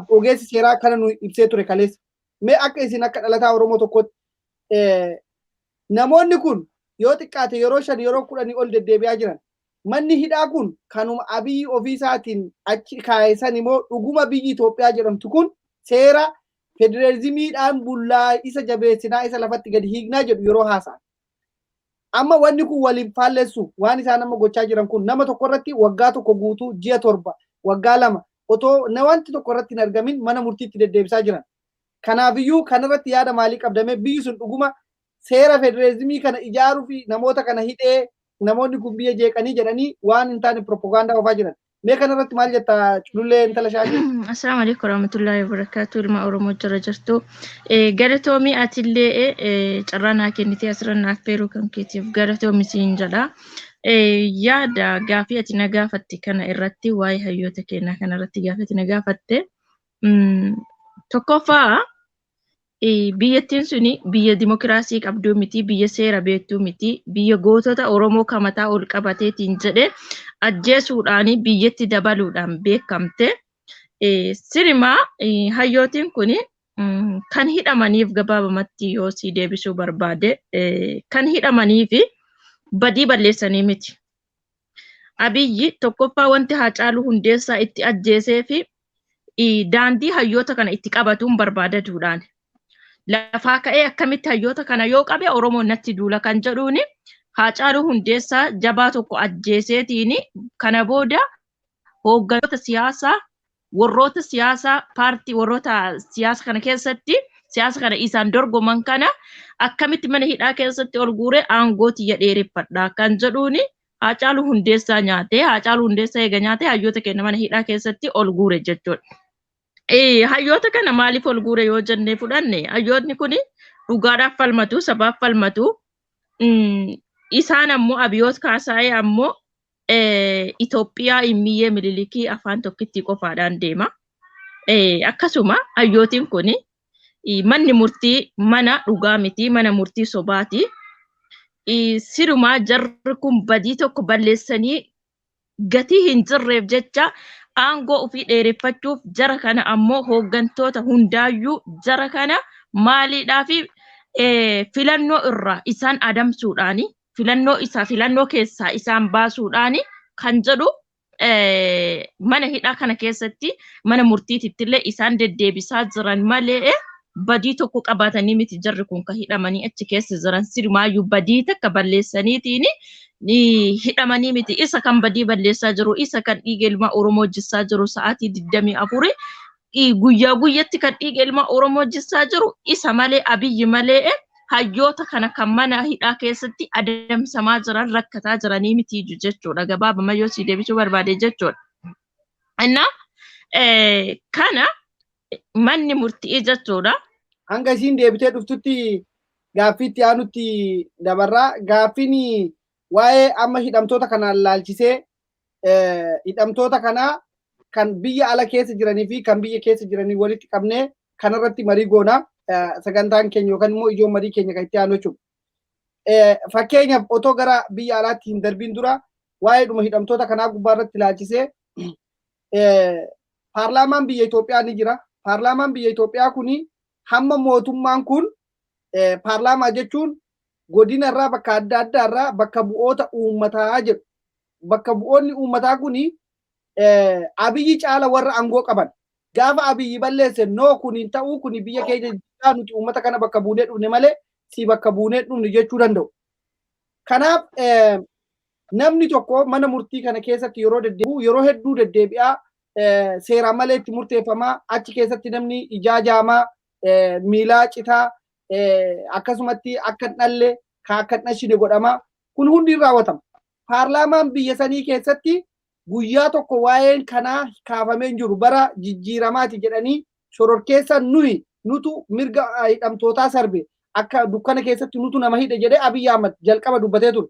ogeessi seeraa kana nu ibsee ture kaleessa. Mee akka isin akka dhalataa Oromoo tokkotti namoonni kun yoo xiqqaate yeroo 5 yeroo 10 ol deddeebi'aa jiran manni hidhaa kun kanuma Abiyyi ofiisaatiin achi kaa'isan immoo dhuguma biyyi Itoophiyaa jedhamtu kun seera federalizimiidhaan bullaa isa jabeessinaa isa lafatti gadi hiignaa jedhu yeroo haasa'an. Amma wanni kun waliin faalleessu waan isaan amma gochaa jiran kun nama tokko irratti waggaa tokko guutuu ji'a 7 waggaa 2 otoo wanti tokko irratti hin argamin mana murtiitti deddeebisaa jiran. Kanaafiyyuu kanarratti yaada maalii qabdamee biyyi sun dhuguma seera federalizimii kana ijaaruu fi namoota kana hidhee namoonni kun biyya jeeqanii jedhanii waan hin taane propagaandaa oofaa jiran. Mee kanarratti maal jetta culullee intala shaashee? Assalamu alaikum warahmatullahi wabarakatuh. Ilma Oromoo jira jirtu. Galatoomii atillee carraa naa kennitee asirra naaf beeruu kan keetiif galatoomi siin jedha. yaada gaafii ati na gaafatte kana irratti waa'ee hayyoota keenyaa kana irratti gaafii ati na gaafatte tokkoffaa biyyattiin suni biyya dimokiraasii qabduu miti, biyya seera beektuu miti, biyya gootota Oromoo kamataa ol qabateetiin jedhee ajjeesuudhaan biyyatti dabaluudhaan beekamte. Sirimaa hayyootiin kun kan hidhamaniif gabaabamatti yoo si deebisuu barbaade kan hidhamaniif badii balleessanii miti. Abiyyi tokkoffaa wanti Haacaaluu Hundeessaa itti ajjeesee fi daandii hayyoota kana itti qabatuun barbaadaduudhaan. Lafaa ka'ee akkamitti hayyoota kana yoo qabe Oromoon natti duula kan jedhuuni Haacaaluu Hundeessaa jabaa tokko ajjeeseetiin kana booda hoogganoota siyaasaa warroota siyaasaa paartii warroota siyaasa kana keessatti siyaasa kana isaan dorgoman kana akkamitti mana hidhaa keessatti ol guure aangooti dheereffadha kan jedhuuni Haacaaluu Hundeessaa nyaate Haacaaluu Hundeessaa eega nyaate hayyoota keenya mana hidhaa keessatti ol guure jechuudha. Hayyoota kana maaliif ol guure yoo jennee fudhanne hayyootni kun dhugaadhaaf falmatu sabaaf falmatu isaan ammoo Abiyoot Kaasaayee ammoo Itoophiyaa immiyyee mililikii afaan tokkitti qofaadhaan deema. Akkasuma hayyootiin kun manni murtii mana dhugaa miti mana murtii sobaati. Sirumaa jarri kun badii tokko balleessanii gatii hin jirreef jecha aangoo ofii dheereffachuuf jara kana ammoo hooggantoota hundaayyuu jara kana maaliidhaa fi filannoo irraa isaan adamsuudhaani filannoo keessaa isaan baasuudhaani kan jedhu mana hidhaa kana keessatti mana murtiittillee isaan deddeebisaa jiran malee badii tokko qabaatanii miti jarri kun kan hidhamanii achi keessa jiran sirmaayyuu badii takka balleessaniitiin hidhamanii miti isa kan badii balleessaa jiru isa kan dhiiga ilmaa Oromoo jissaa jiru sa'aatii 24 guyyaa guyyatti kan dhiiga ilmaa Oromoo jissaa jiru isa malee Abiyyi malee hayyoota kana kan mana hidhaa keessatti adamsamaa jiran rakkataa jiranii miti jechuudha gabaabama yoo si deebisuu barbaade jechuudha. Inna kana manni murtii jechuudha. Hanga isiin deebitee dhuftutti gaaffiitti aanutti dabarraa gaaffiin waa'ee amma hidhamtoota kanaan laalchisee hidhamtoota kanaa kan biyya ala keessa jiranii fi kan biyya keessa jiranii walitti qabnee kanarratti marii goonaa sagantaan keenya yookaan immoo ijoon marii keenya kan itti aanu jechuudha. Fakkeenyaaf otoo gara biyya alaatti hin darbiin dura waa'ee dhuma hidhamtoota kanaa gubbaarratti laalchisee paarlaamaan biyya Itoophiyaa ni jira. Paarlaamaan biyya Itoophiyaa kuni hamma mootummaan kun paarlaamaa jechuun godina irraa bakka adda addaa irraa bakka bu'oota uummataa jedhu. Bakka bu'oonni uummataa kuni Abiyyi caala warra aangoo qaban. Gaafa Abiyyi balleesse noo kuniin ta'uu kuni biyya keenya nuti uummata kana bakka buunee dhufne malee si bakka buunee dhufne jechuu danda'u. Kanaaf namni tokko mana murtii kana keessatti yeroo hedduu deddeebi'aa seeraan malee itti murteeffamaa achi keessatti namni ijaajamaa miilaa citaa akkasumatti akka dhalle akka dhashine godhama kun hundi raawwatama. Paarlaamaan biyya sanii keessatti guyyaa tokko waa'een kanaa kaafamee jiru bara jijjiiramaati jedhanii shororkeessa nutu mirga hidhamtootaa sarbe akka dukkana keessatti nutu nama hidhe jedhee Abiyyi Ahmad jalqaba dubbatee ture.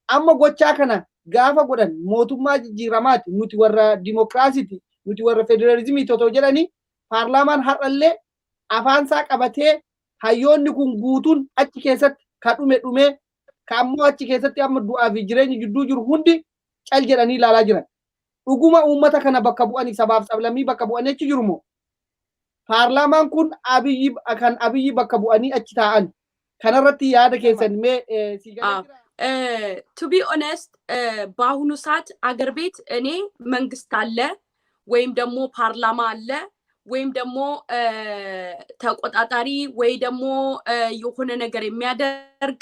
Amma gochaa kana gaafa godhan mootummaa jijjiiramaati nuti warra dimokiraasiiti nuti warra federalizimii totoo jedhanii paarlaamaan har'allee afaansaa qabatee hayyoonni kun guutuun achi keessatti ka dhume ka ammoo achi keessatti amma du'aa fi jireenya jidduu jiru hundi cal jedhanii ilaalaa jiran. Dhuguma uummata kana bakka bu'anii sabaaf sablammii bakka bu'anii achi jiru moo? Paarlaamaan kun Abiyyi bakka bu'anii achi taa'an. Kanarratti yaada keessan mee to be honest በአሁኑ ሰዓት አገር ቤት እኔ መንግስት አለ ወይም ደግሞ ፓርላማ አለ ወይም ደግሞ ተቆጣጣሪ ወይ ደግሞ የሆነ ነገር የሚያደርግ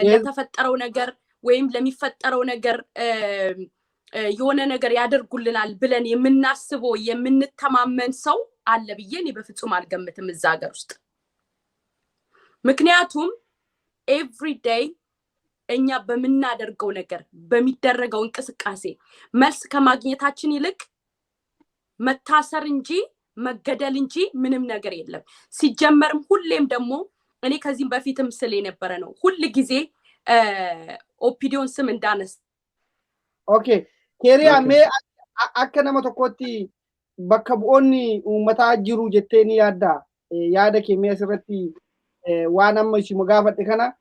ለተፈጠረው ነገር ወይም ለሚፈጠረው ነገር የሆነ ነገር ያደርጉልናል ብለን የምናስበው የምንተማመን ሰው አለ ብዬ እኔ በፍጹም አልገምትም እዛ ሀገር ውስጥ። ምክንያቱም ኤቭሪ ዴይ እኛ በመናደርገው ነገር በሚደረገው እንቅስቃሴ መልስ ከማግኘታችን ይልቅ መታሰር እንጂ መገደል እንጂ ምንም ነገር የለም። ሲጀመርም ሁሌም ደግሞ እኔ ከዚህም በፊትም ስለ የነበረ ነው ሁሉ ጊዜ ኦፒዲዮን ስም እንዳነሳ Okay. Keeriyaa mee akka nama tokkotti bakka bu'oonni uummataa jiru jettee ni yaadda. Yaada kee mee asirratti waan amma ishuma gaafadhe kana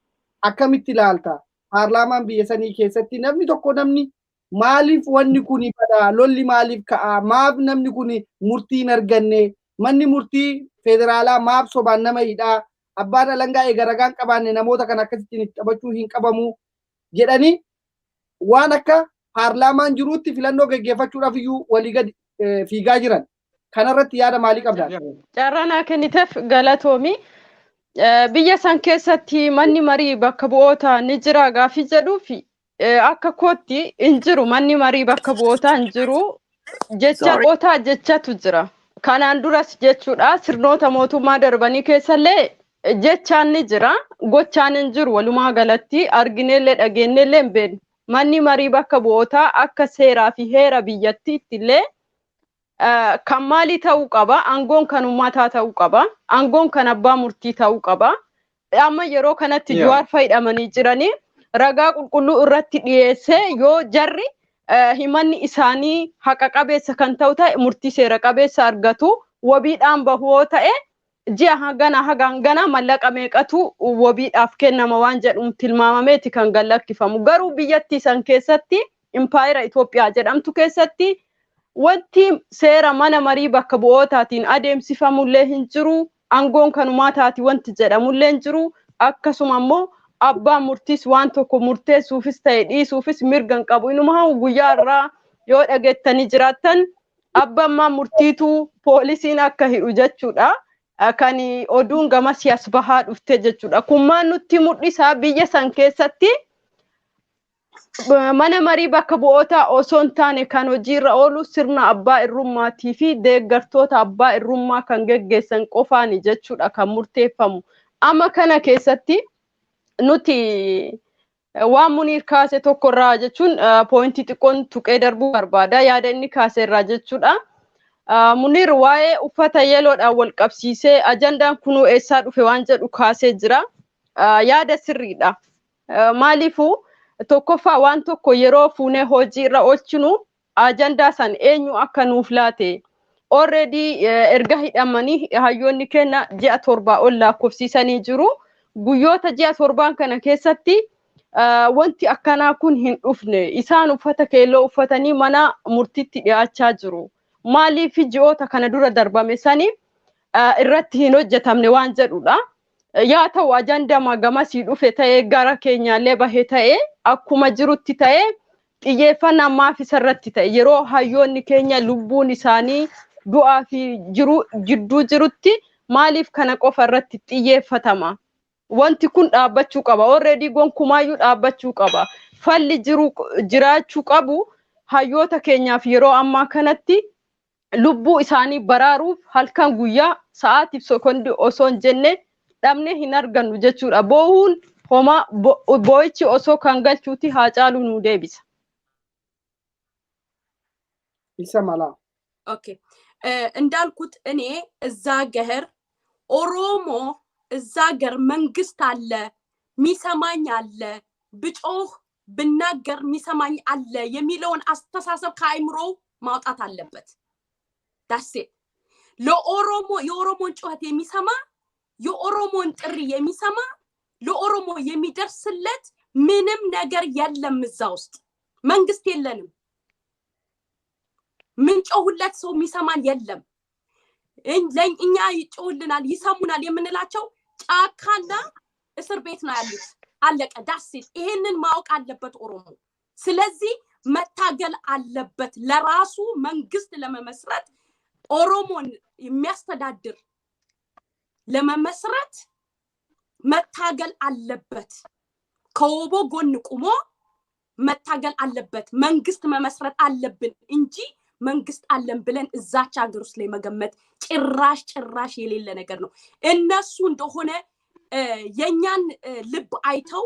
akkamitti ilaalta? Paarlaamaan biyya sanii keessatti namni tokko namni maaliif wanni kuni bada lolli maaliif ka'a? Maaf namni kuni murtii hin arganne? Manni murtii federaalaa maaf sobaan nama hidhaa? Abbaan alangaa eegaragaan qabaanne namoota kan akkasittiin itti qabachuu hin qabamu jedhanii waan akka paarlaamaan jiruutti filannoo gaggeeffachuudhaaf iyyuu walii gadi fiigaa jiran. Kanarratti yaada maalii qabdaa? Carranaa kenniteef galatoomi. Biyya san keessatti manni marii bakka bu'oota ni jira gaafii jedhuufi akka kootti hin jiru manni marii bakka bu'oota hin jiru jecha qotaa jechatu jira. Kanaan duras jechuudha sirnoota mootummaa darbanii keessallee jechaan ni jira gochaan hin jiru walumaa galatti argineellee dhageenyeellee hin beeknu. Manni marii bakka bu'ootaa akka seeraa fi heera biyyattiitti illee kan maalii ta'uu qaba? Aangoon kan uummataa ta'uu qaba. Aangoon kan abbaa murtii ta'uu qaba. Amma yeroo kanatti Jawaar fayyadamanii jiranii ragaa qulqulluu irratti dhiyeessee yoo jarri himanni isaanii haqa qabeessa kan ta'u ta'e murtii seera qabeessa argatu wabiidhaan bahuu ta'e ji'a hagana mallaqa meeqatu wabiidhaaf kennama waan jedhuun tilmaamameeti kan gallakkifamu. Garuu biyyattii san keessatti impaayera Itoophiyaa jedhamtu keessatti wanti seera mana marii bakka bu'ootaatiin adeemsifamullee hin jiru. Aangoon kan uumataati wanti jedhamullee hin jiru. Akkasuma immoo abbaan murtiis waan tokko murteessuufis ta'e dhiisuufis mirga hin qabu. Inuma guyyaa irraa yoo dhageettanii jiraattan abbaan murtiitu poolisiin akka hidhu jechuudha. Kan oduun gama siyaas bahaa dhufte jechuudha. Kun maal nutti mul'isa biyya san keessatti mana marii bakka bu'oota osoo hin taane kan hojiirra oolu sirna abbaa irrummaatii fi deeggartoota abbaa irrummaa kan geggeessan qofaani jechuudha kan murteeffamu. Amma kana keessatti nuti waan Muniir kaase tokkorraa jechuun poointii xiqqoon tuqee darbuu barbaada yaada inni kaaseerraa jechuudha. Muniir waa'ee uffata yeloodhaan wal qabsiisee ajandaan kunuu eessaa dhufe waan jedhu kaasee jira. Yaada sirriidha. Maaliifuu tokkoffaa waan tokko yeroo fuunee hojii irra oolchinu ajandaa san eenyu akka nuuf laate. Already erga hidhamanii hayyoonni kenna ji'a 7 ol lakkoofsiisanii jiru. Guyyoota ji'a 7 kana keessatti wanti akkanaa kun hin dhufne. Isaan uffata keelloo uffatanii mana murtiitti dhiyaachaa jiru. Maaliif ji'oota kana dura darbame sani irratti hin hojjetamne waan jedhudha. Yaa ta'u ajandaa gamasii dhufe ta'ee gara keenyaallee bahee ta'ee akkuma jirutti ta'ee xiyyeeffannaa maaf isarratti ta'e yeroo hayyoonni keenya lubbuun isaanii du'aa fi jidduu jirutti maaliif kana qofa irratti xiyyeeffatama? Wanti kun dhaabbachuu qaba. Already gonkumaayyuu dhaabbachuu qaba. Falli jiraachuu qabu hayyoota keenyaaf yeroo ammaa kanatti lubbuu isaanii baraaruuf halkan guyyaa sa'aatiif sekondi osoo hin jenne dhabne hin argannu jechuudha. Boohuun homaa boo'ichi osoo kan galchuuti haa caalu nu deebisa. ይሰማላ ኦኬ እንዳልኩት እኔ እዛ ገህር ኦሮሞ እዛ ገር መንግስት አለ ሚሰማኝ አለ ብጮህ ብናገር ሚሰማኝ አለ የሚለውን አስተሳሰብ ከአይምሮ ማውጣት አለበት። ዳሴ ለኦሮሞ የኦሮሞን ጩኸት የሚሰማ የኦሮሞን ጥሪ የሚሰማ ለኦሮሞ የሚደርስለት ምንም ነገር የለም። እዛ ውስጥ መንግስት የለንም። ምን ጮሁለት ሰው የሚሰማን የለም። እኛ ይጮህልናል ይሰሙናል የምንላቸው ጫካና እስር ቤት ነው ያሉት። አለቀ። ዳሴ ይሄንን ማወቅ አለበት ኦሮሞ። ስለዚህ መታገል አለበት ለራሱ መንግስት ለመመስረት ኦሮሞን የሚያስተዳድር ለመመስረት መታገል አለበት። ከኦቦ ጎን ቆሞ መታገል አለበት። መንግስት መመስረት አለብን እንጂ መንግስት አለን ብለን እዛች ሀገር ውስጥ ላይ መገመት ጭራሽ የሌለ ነገር ነው። እነሱ እንደሆነ የኛን ልብ አይተው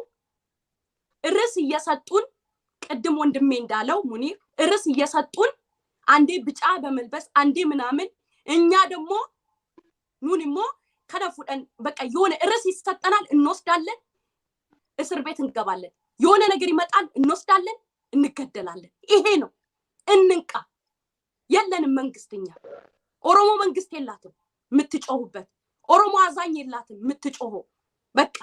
ርስ እየሰጡን ቅድም ወንድሜ እንዳለው ሙኒር ርስ እየሰጡን አንዴ ብጫ በመልበስ አንዴ ምናምን እኛ ደግሞ ኑንሞ ከነፉደን በቃ የሆነ ርስ ይሰጠናል እንወስዳለን እስር ቤት እንገባለን። የሆነ ነገር ይመጣል እንወስዳለን እንገደላለን። ይሄ ነው። እንንቃ። የለንም መንግስትኛ። ኦሮሞ መንግስት የላትም የምትጮሁበት። ኦሮሞ አዛኝ የላትም የምትጮኸው። በቃ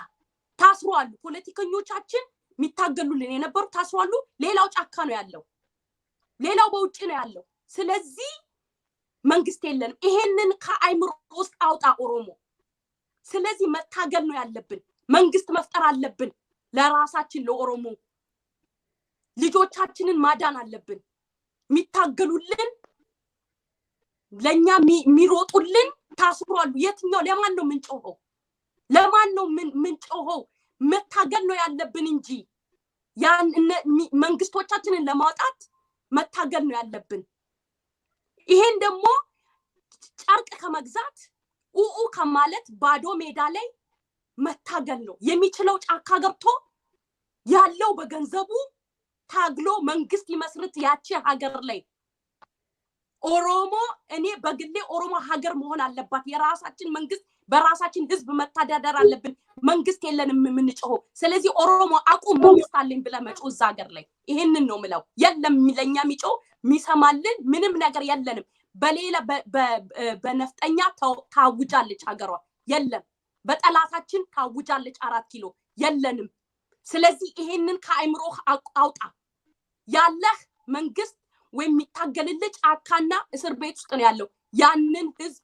ታስሯሉ። ፖለቲከኞቻችን የሚታገሉልን የነበሩ ታስሯሉ። ሌላው ጫካ ነው ያለው። ሌላው በውጭ ነው ያለው። ስለዚህ መንግስት የለንም። ይሄንን ከአይምሮ ውስጥ አውጣ ኦሮሞ። ስለዚህ መታገል ነው ያለብን። መንግስት መፍጠር አለብን። ለራሳችን ለኦሮሞ ልጆቻችንን ማዳን አለብን። የሚታገሉልን ለኛ የሚሮጡልን ታስሯሉ። የትኛው ለማን ነው ምንጮኸው? ለማን ነው ምንጮኸው? መታገል ነው ያለብን እንጂ ያን መንግስቶቻችንን ለማውጣት መታገል ነው ያለብን። ይሄን ደግሞ ጨርቅ ከመግዛት ኡኡ ከማለት ባዶ ሜዳ ላይ መታገል ነው የሚችለው። ጫካ ገብቶ ያለው በገንዘቡ ታግሎ መንግስት ይመስርት ያቺ ሀገር ላይ ኦሮሞ እኔ በግሌ ኦሮሞ ሀገር መሆን አለባት። የራሳችን መንግስት በራሳችን ህዝብ መታዳደር አለብን። መንግስት የለንም የምንጮኸው። ስለዚህ ኦሮሞ አቁም መንግስት አለኝ ብለህ መጮህ እዛ ሀገር ላይ ይሄንን ነው ምለው። የለም ለኛ የሚጮህ የሚሰማልን ምንም ነገር የለንም። በሌላ በነፍጠኛ ታውጃለች ሀገሯ። የለም በጠላታችን ታውጃለች 4 ኪሎ የለንም። ስለዚህ ይሄንን ከአይምሮ አውጣ። ያለህ መንግስት ወይ የሚታገልልህ ጫካና እስር ቤት ውስጥ ነው ያለው። ያንን ህዝብ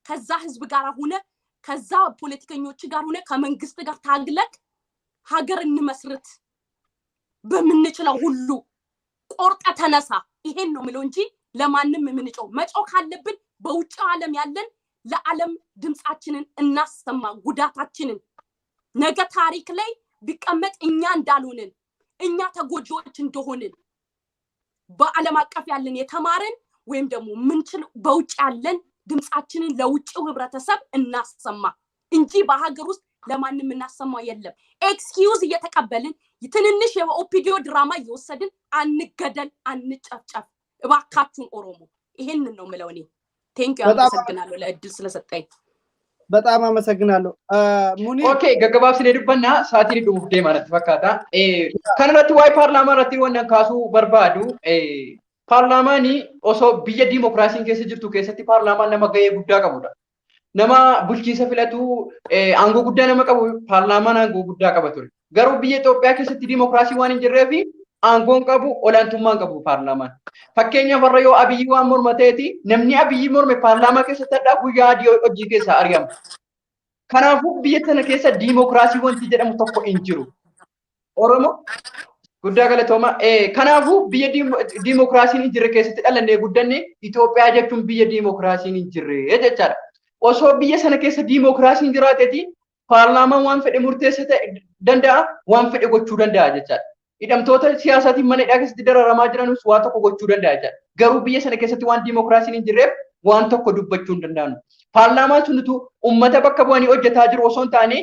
ከዛ ህዝብ ጋር ሆነ ከዛ ፖለቲከኞች ጋር ሆነ ከመንግስት ጋር ታግለክ ሀገር እንመስርት። በምንችለው ሁሉ ቆርጠ ተነሳ። ይሄን ነው ምለው እንጂ ለማንም የምንጮህ መጮህ ካለብን በውጭ ዓለም ያለን ለዓለም ድምጻችንን እናሰማ። ጉዳታችንን ነገ ታሪክ ላይ ቢቀመጥ እኛ እንዳልሆንን እኛ ተጎጂዎች እንደሆንን በዓለም አቀፍ ያለን የተማረን ወይም ደግሞ ምንችል በውጭ ያለን ድምጻችንን ለውጭው ህብረተሰብ እናሰማ እንጂ በሀገር ውስጥ ለማንም እናሰማ የለም። ኤክስኪዩዝ እየተቀበልን ትንንሽ የኦፒዲዮ ድራማ እየወሰድን አንገደል፣ አንጨፍጨፍ። እባካችሁን ኦሮሞ ይሄንን ነው ምለው እኔ። ቴንኪው አመሰግናለሁ ለእድል ስለሰጠኝ። በጣም አመሰግናለሁ ሙኒ። ኦኬ ገገባብ ስለድበና ሳቲ ዱፍዴ ማለት ፈካታ ከነረት ዋይ ፓርላማ ረቲ ወና ካሱ በርባዱ ፓርላማኒ ኦሶ ብየ ዲሞክራሲን ከሰ ጅርቱ ከሰቲ ፓርላማ ነማ ገየ ጉዳ ቀቡዳ ነማ ቡልቺሰ ፍለቱ አንጎ ጉዳ ነማ ቀቡ ፓርላማን አንጎ ጉዳ ቀበቱሪ ገሩ ብየ ኢትዮጵያ ከሰቲ ዲሞክራሲ ዋን እንጅሬፊ አንጎን ቀቡ ኦላንቱማን ቀቡ ፓርላማን ፈከኛ ፈረዮ አብይ ዋን ሞርመቴቲ ነምኒ አብይ ሞርመ ፓርላማ ከሰ ተዳ ጉያ ዲዮ ኦጂ ከሰ አርያም ከናፉ ብየ ተነ ከሰ ዲሞክራሲ ወንቲ ጀደሙ ተኮ እንጅሩ ኦሮሞ ጉዳ ገለቶማ ከናፉ ብየ ዲሞክራሲን እንጅሬ ከሰ ተቀለነ ጉደኔ ኢትዮጵያ ጀቹን ብየ ዲሞክራሲን እንጅሬ እጀቻራ ኦሶ ብየ ሰነ ከሰ ዲሞክራሲን እንጅራቴቲ ፓርላማ ዋን ፈደ ሙርቴሰተ ደንዳ ዋን ፈደ ጎቹ ደንዳ እጀቻራ idamtoota siyaasatiin mana hidhaa keessatti dararamaa jiranus waan tokko gochuu danda'a jechuudha. Garuu biyya sana keessatti waan diimokiraasiin hin jirreef waan tokko dubbachuu hin danda'anu. Paarlaamaan sunitu uummata bakka bu'anii hojjetaa jiru osoo hin taane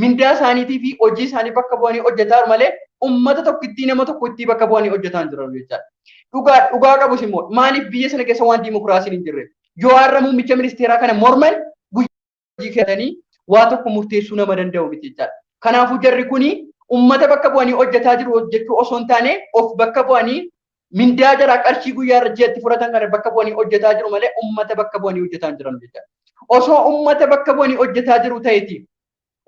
mindaa isaaniitii fi hojii isaanii bakka bu'anii hojjetaa malee uummata tokkittii nama tokkittii bakka bu'anii hojjetaa hin jiran jechuudha. Dhugaa qabus immoo maaliif biyya sana keessa waan diimokiraasiin hin jirreef yoo har'a muummicha ministeeraa kana morman guyyaa hojii waa tokko murteessuu nama danda'u miti jechuudha. Kanaafuu jarri kuni ummata bakka bu'anii hojjetaa jiru hojjechuu osoo hin taane of bakka bu'anii mindaa jara qarshii guyyaa irratti fudhatan kana bakka bu'anii hojjetaa jiru malee ummata bakka bu'anii hojjetaa hin jiran jechuudha. Osoo ummata bakka bu'anii hojjetaa jiru ta'eeti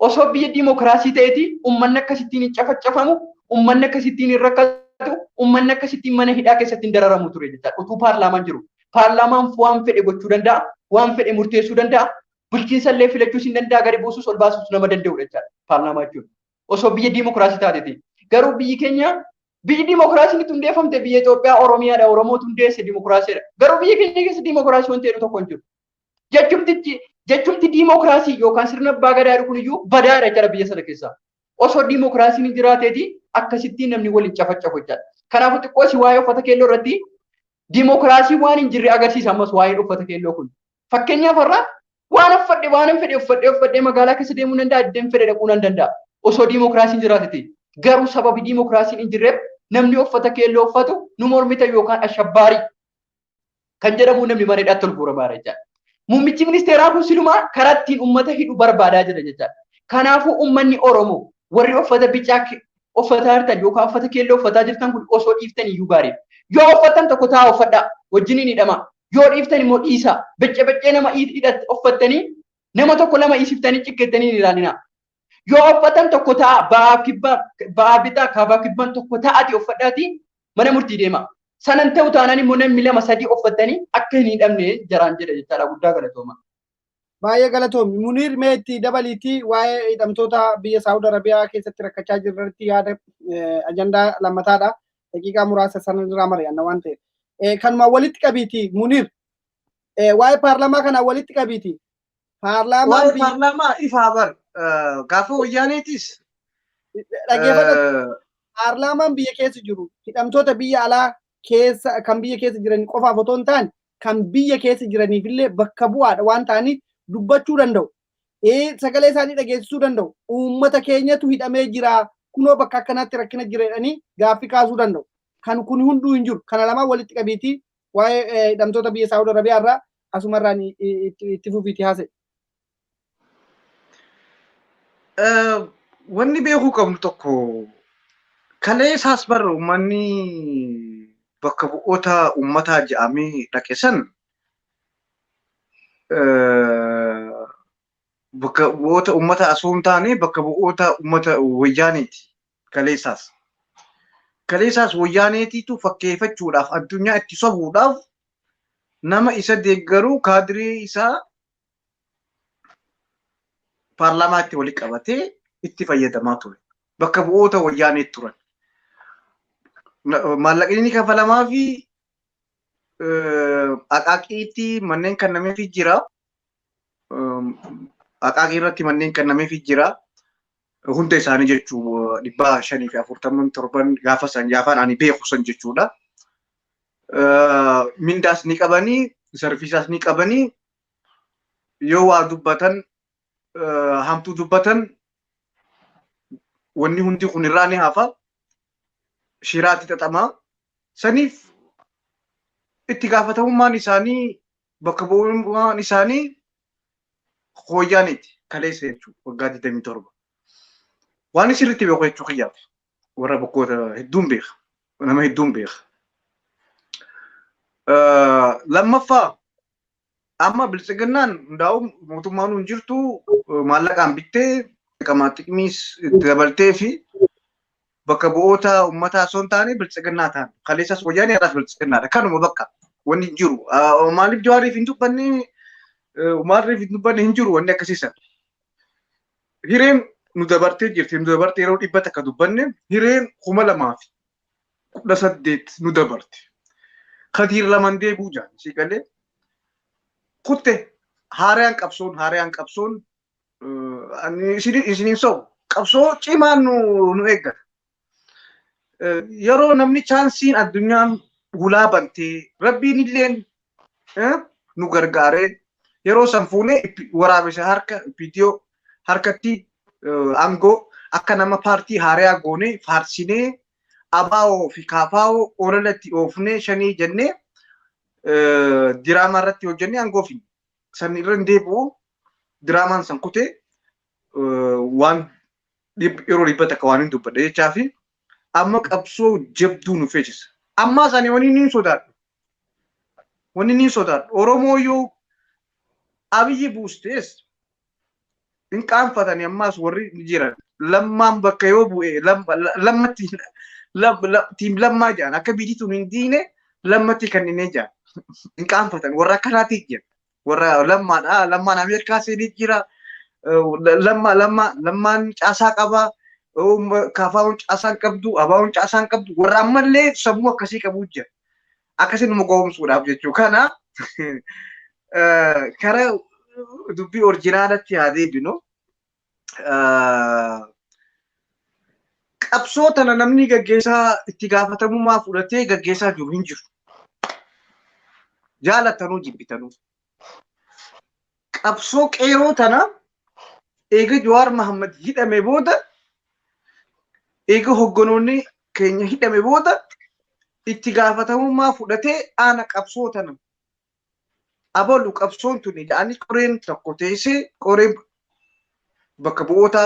osoo biyya diimokiraasii ta'eeti ummanni akkasittiin hin cafacafamu, ummanni akkasittiin hin rakkatu, ummanni akkasittiin mana hidhaa keessatti hin dararamu ture jechuudha. Utuu paarlaamaan jiru paarlaamaan waan fedhe gochuu danda'a, waan fedhe murteessuu danda'a, bulchiinsa illee filachuus hin danda'a, gadi buusuus ol baasuus nama danda'udha jechuudha paarlaamaa jechuudha. Osoo biyya diimokiraasii taateti. Garuu biyyi keenya biyyi diimokiraasiin itti hundeeffamte biyya Itoophiyaa Oromiyaadha. Oromootu hundeesse diimokiraasiidha. Garuu biyya keenya keessa diimokiraasii wanti jedhu tokko hin jiru. Jechumti diimokiraasii yookaan sirna abbaa gadaa kun iyyuu badaadha jechuudha biyya sana keessaa. Osoo diimokiraasiin hin jiraateeti akkasittiin namni waliin cafacafu jechuudha. Kanaafuu xiqqoo si waa'ee uffata keelloo irratti diimokiraasii waan hin jirre agarsiisa ammas waa'ee uffata keelloo kun. Fakkeenyaaf har'a waan hin fedhe magaalaa keessa deemuu nan danda'a, iddeen fedhe dhaquu nan danda'a. Osoo diimokiraasiin jiraateti garuu sababii diimokiraasiin hin jirreef namni uffata keelloo uffatu nu mormita yookaan ashabbaarii kan jedhamu namni mana hidhaatti ol guuramaa jechuudha. Muummichi ministeeraa kun silumaa karaa ittiin uummata hidhu barbaadaa jira jechuudha. Kanaafuu uummanni Oromoo warri uffata bicaa uffataa jirtan yookaan uffata keelloo uffataa jirtan kun osoo dhiiftan iyyuu gaarii. Yoo uffatan tokko taa'aa uffadhaa wajjiniin hidhama. Yoo dhiiftan immoo dhiisaa. Beccee nama uffattanii nama tokko lama isiftanii cikkettanii hin ilaalina. Yoo uffatan tokko ta'a ba'aa bitaa kaabaa kibbaan tokko ta'ati uffadhaati mana murtii deema. Sanan ta'u taanaan immoo namni lama sadii uffatanii akka hin hidhamne jaraan jedha jechaadha guddaa galatooma. Baay'ee galatoomi. Muniir mee itti dabaliitii waa'ee hidhamtoota biyya Saawud Arabiyaa keessatti rakkachaa jiranitti yaada ajandaa lammataadha. Daqiiqaa muraasa sanarraa mari'anna waan ta'eef. Kanumaan walitti qabiitii Muniir waa'ee paarlaamaa kanaan walitti qabiitii. Paarlaamaa ifaa bar gaafa wayyaaneetis. Dhaggeeffadha. Paarlaamaan biyya keessa jiru hidhamtoota biyya alaa keessa kan biyya keessa jiran qofaaf otoo hin taane kan biyya keessa jiraniifillee bakka bu'aadha waan ta'aniif dubbachuu danda'u. Sagalee isaanii dhageessisuu danda'u. Uummata keenyatu hidhamee jira. Kunoo bakka akkanaatti rakkina jira jedhanii gaaffii kaasuu danda'u. Kan kun hunduu hin jiru. Kana lamaan walitti qabiitii waa'ee hidhamtoota biyya Saawud Arabiyaa irraa asumarraan itti fufiitii haasa'e. Wanni beekuu qabnu tokko kalee isaas barra uummanni bakka bu'oota uummataa jedhamee dhaqeessan bakka bu'oota uummataa osoo hin taane bakka bu'oota uummata wayyaaneeti kaleessaas. Kaleessaas wayyaaneetiitu fakkeeffachuudhaaf addunyaa itti sobuudhaaf nama isa deeggaru kaadiree isaa paarlaamaatti walitti qabatee itti fayyadamaa ture. Bakka bu'oota wayyaaneet turan. Maallaqni kafalamaa fi aqaaqiitti manneen kennameefii jira. Aqaaqii irratti manneen kennameefii jira. Hunda isaanii jechuun 547 gaafa san gaafaan ani beeku san jechuudha. Mindaas ni qabanii, sarfiisaas ni qabanii. Yoo waa dubbatan, hamtuu dubbatan, wanni hundi kun irraa ni hafa. Shiraatti xaxamaa. Saniif itti gaafatamummaan isaanii bakka bu'ummaan isaanii hooyyaaniiti kaleessa jechuudha waggaa 27. Waan isirritti beeku jechuu kiyyaaf warra bakkoota hedduun beeka. Nama hedduun beeka. Lammaffaa amma biltsiginnaan hundaa'u mootummaan hin jirtu maallaqaan bittee xiqimiis dabaltee fi bakka bu'oota uummataa osoo hin taane biltsiginnaa ta'an. Kaleessas wayyaanee irraas biltsiginnaadha. Kanuma bakka wanni hin jiru. Maaliif jawaariif hin dubbanne hin jiru wanni akkasiisan. Hireen nu dabartee jirti. Nu dabartee yeroo dhibbata akka dubbanne hireen 2018 nu dabarte. Kadiir laman deebuu jaan siiqalee kutte haaraan qabsoon isiniin sobu qabsoo cimaan nu eeggata. Yeroo namni chaansiin addunyaan hulaa bantee rabbiin illeen nu gargaaree yeroo san fuunee waraabessa harka viidiyoo harkatti aangoo akka nama paartii haaraa goonee faarsinee abaa'oo fi kaafaa'oo oolatti oofnee shanii jennee diraamaa irratti hojjennee aangoo fi san irra deebi'u diraamaan san kutee waan yeroo dhibbata akka waan hin dubbadhe jechaa fi amma qabsoo jabduu nu feesisa. Amma isaanii wanni ni sodaadhu. Oromoo yoo Abiyyi buustees hin qaanfatanii ammaas warri jiran lammaan bakka yoo bu'e lammatti tiim lammaa jedhan akka biitiituun hin diine lammatti kanneen jedhan hin qaanfatan warra akkanaatiif jedhan warra lammaadha lammaan Ameerikaa seenii jira lammaan caasaa qabaa. Kaafaa'uun caasaan qabdu, abaa'uun caasaan qabdu, warra ammallee sammuu akkasii qabu jira. Akkasiin nama gowwoomsuudhaaf jechuu kana karaa dubbii orjinaalatti haa deebinu. Qabsoo tana namni gaggeessaa itti gaafatamummaa fudhatee gaggeessaa jiru hin jiru. Jaalattanuu jibbitanuu. Qabsoo qeeroo tana eega Jawaar Mahammad hidhame booda eega hogganoonni keenya hidhame booda itti gaafatamummaa fudhatee aana qabsoo tana abalu qabsoon tuni jedhanii qoreen tokko teessee qoreen bakka bu'oota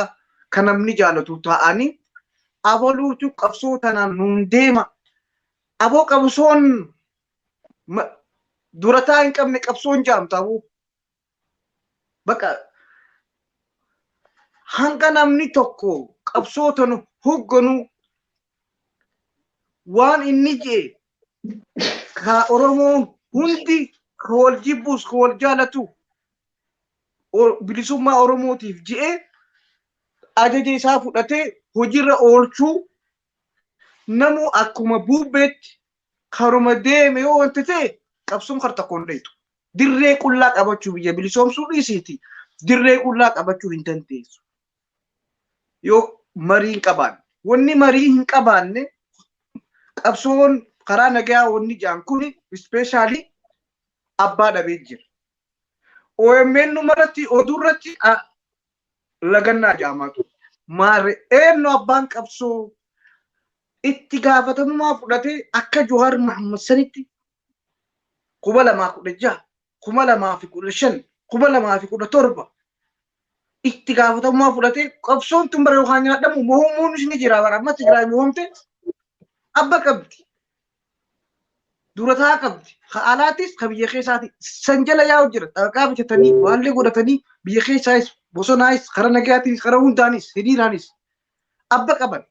kan namni jaalatu ta'anii abaluutu qabsoo tanaan nun deema. Aboo qabsoon durataa hin qabne qabsoon jaamtabu. Bakka hanga namni tokko qabsoo tanu hogganu waan inni jee ka Oromoon hundi ka wal jibbus ka wal jaalatu bilisummaa Oromootiif jee ajaja isaa fudhatee hojiirra oolchuu namu akkuma buubeetti karuma deeme yoo wanti ta'e qabsoon karta kondeetu. Dirree qullaa qabachuu biyya bilisoomsuu dhiisiiti. Dirree qullaa qabachuu hin dandeessu. Yoo marii hin qabaanne. Wanni marii hin qabaanne qabsoon karaa nagaa wanni jaan kuni ispeeshaalii abbaa dhabee jira. OMN numarratti oduurratti lagannaa jaamatu. Maare eenyu abbaan qabsoo itti gaafatamummaa fudhatee akka Johaar Mahammad sanitti 2016 2015 2017 itti gaafatamummaa fudhatee qabsoon tun bara yookaan nyaadhamu mo'umuun ishni jira bara amma Tigraay mo'omte abba qabdi durataa qabdi alaatis ka biyya keessaati san jala yaa'u jira xaqaa bitatanii waallee godhatanii biyya keessaayis bosonaayis karaa nagayaatis karaa hundaanis hiriiraanis abba qaban.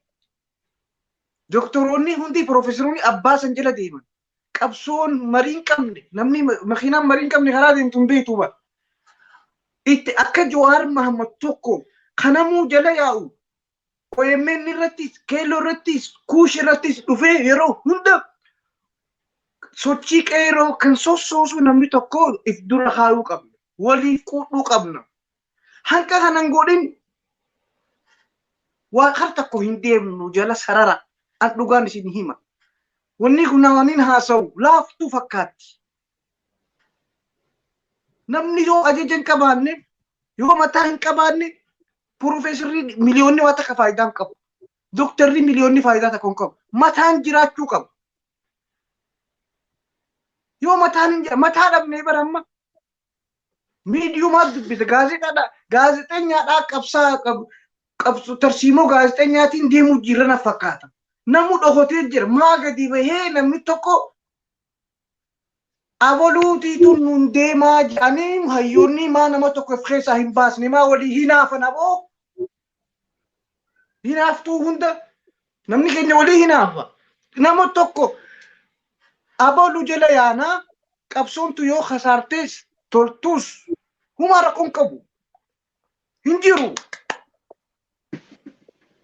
Doktoroonni hundi profeesoroonni abbaa san jala deeman. Qabsoon mariin qabne namni makiinaan mariin qabne karaa deemtu hin beektu bara. Itti akka Johaar Mahammad tokko kanamuu jala yaa'u OMN irrattis keelloo irrattis kuush irrattis dhufee yeroo hunda sochii qeeroo kan sossoosu namni tokko if dura kaayuu qabna. Waliif quudhuu qabna. Hanqa kanan godhin waa kar tokko hin deemnu jala sarara. An dhugaan isin hima. Wanni kun namaniin haasa'u laaftuu fakkaatti. Namni yoo ajaja hin qabaanne yoo mataa hin qabaanne profeesarri miliyoonni waa takka faayidaa hin qabu. Doktarri miliyoonni faayidaa takka hin qabu. Mataan jiraachuu qabu. Yoo mataa dhabnee baramma miidiyumaa dubbisa gaazexeenyaadhaa qabsaa qabsu tarsiimoo gaazexeenyaatiin deemuu jirana fakkaata. Namu dhokotee jira maa gadi bahee namni tokko abaluutii tun nun deemaa jedhanii hayyoonni maa nama tokko of keessaa hin baasne maa walii hinaafan aboo hinaaftuu hunda namni keenya walii hinaafa nama tokko abalu jala yaanaa qabsoontu yoo kasaartees toltus huma rakkoon qabu hin jiru.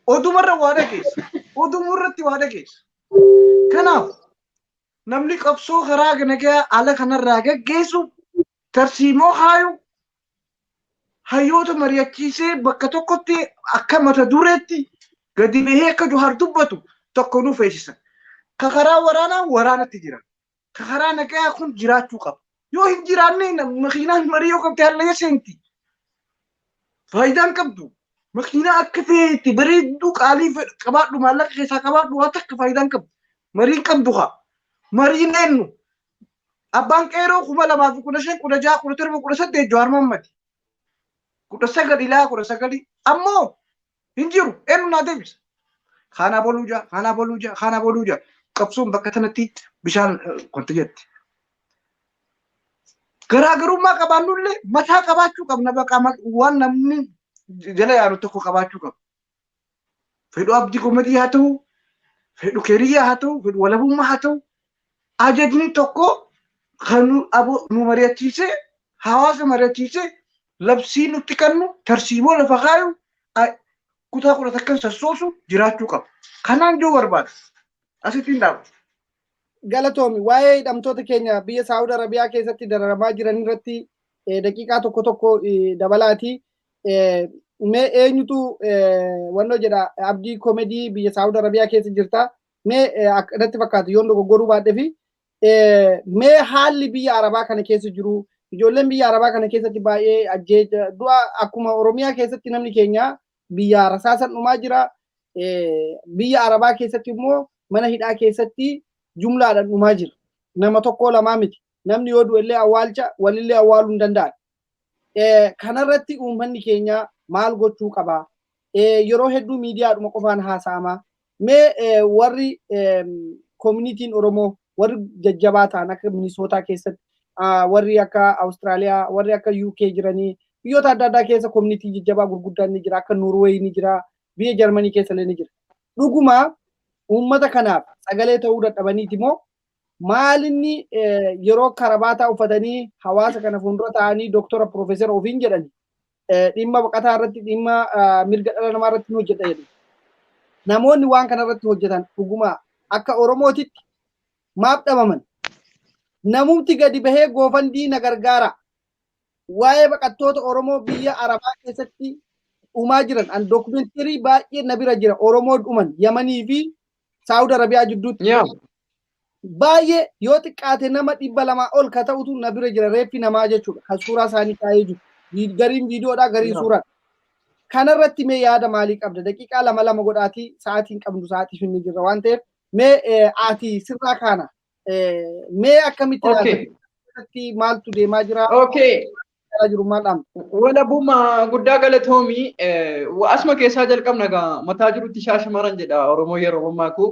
Odumarra waa dhageessa. Odumurratti waa dhageessa. Kanaaf namni qabsoo karaa nagaa ala kanarraa gaggeessu tarsiimoo haayu hayyoota mari'achiisee bakka tokkotti akka mata dureetti gadi bahee akka Johaar dubbatu tokko nu feesisan. Ka karaa waraanaa waraanatti jira. Ka karaa nagaa kun jiraachuu qaba. Yoo hin jiraanne makiinaan marii yoo qabte hallayya seenti. Faayidaan qabdu. Makiinaa akka feeti bareedduu qaalii qabaadhu maallaqa keessaa qabaadhu waa takka faayidaan qabdu. Mariin qabdu haa. Mariin eenyu. Abbaan qeeroo 2015 16 17 18 Johaar Mahammad. 19 ilaa 19 ammoo hin jiru eenyu naa deebisa. Kana boluuja. Qabsoon bakka tanatti bishaan wanta jetti. Garaagarummaa qabaannullee mataa qabaachuu qabna baqa waan namni jala yaanu tokko qabaachuu qabu. Fedhu abdii gomadii haa ta'u, fedhu keeriyyaa haa ta'u, fedhu walabummaa haa ta'u, ajajni tokko kan nu mari'achiisee, hawaasa mari'achiisee, labsii nutti kennu, tarsiimoo lafa kaayu, kutaa kudha takkan sassoosu jiraachuu qaba. Kanaan joo barbaada. Asitti hin dhaabu. Galatoomi waa'ee hidhamtoota keenya biyya Saawud Arabiyaa keessatti dararamaa jiran irratti daqiiqaa tokko dabalaati. Mee eenyutu wannoo jedha abdii koomedii biyya Saawud Arabiyaa keessa jirta. Mee akkanatti fakkaatu yoon dogoggoruu baadhee fi mee haalli biyya Arabaa kana keessa jiru ijoolleen biyya Arabaa kana keessatti baay'ee ajjeecha du'a akkuma Oromiyaa keessatti namni keenya biyya rasaasan dhumaa jira. Biyya Arabaa keessatti immoo mana hidhaa keessatti jumlaadhaan dhumaa jira. Nama tokko lamaa miti. Namni yoo du'ellee awwaalcha walillee awwaaluu hin danda'an. Kanarratti uummanni keenya maal gochuu qaba? Yeroo hedduu miidiyaadhuma qofaan haasa'ama. mee warri communitiin Oromoo warri jajjabaa ta'an akka Minisootaa keessatti warri akka Awustiraaliyaa warri akka UK jiranii biyyoota adda addaa keessa communitii jajjabaa gurguddaan ni jira akka Norway ni jira biyya Jarmanii keessa illee ni jira. Dhuguma uummata kanaaf sagalee ta'uu dadhabaniiti moo maalinni yeroo karabaataa uffatanii hawaasa kana fuuldura ta'anii doktora piroofeesara ofiin jedhani dhimma baqataa irratti dhimma mirga dhala namaa irratti nu hojjedha jedhu. Namoonni waan kana irratti hojjetan dhuguma akka Oromootitti maaf dhabaman. Namumti gadi bahee goofandii na gargaara. Waa'ee baqattoota Oromoo biyya Arabaa keessatti dhumaa jiran an dookumentaarii baay'ee na bira jira Oromoo dhuman Yamanii fi Saawud Arabiyaa jidduutti. Baay'ee yoo xiqqaate nama 200 ol ka ta'utu na bira jira reeffi namaa jechuudha. Kan suuraa isaanii kaa'ee jiru. Gariin viidiyoodhaa gariin suuraa. Kanarratti mee yaada maalii qabda? Daqiiqaa 2 godhaatii sa'aatiin qabnu sa'aatii finni jirra waan ta'eef mee ati sirraa kaana mee akkamitti ilaalta? Maaltu deemaa jira? jiru maadhaan. Wala buma guddaa galatoomi asuma keessaa jalqabna gaa mataa jirutti shaashamaran jedha Oromoo yeroo ammaa ku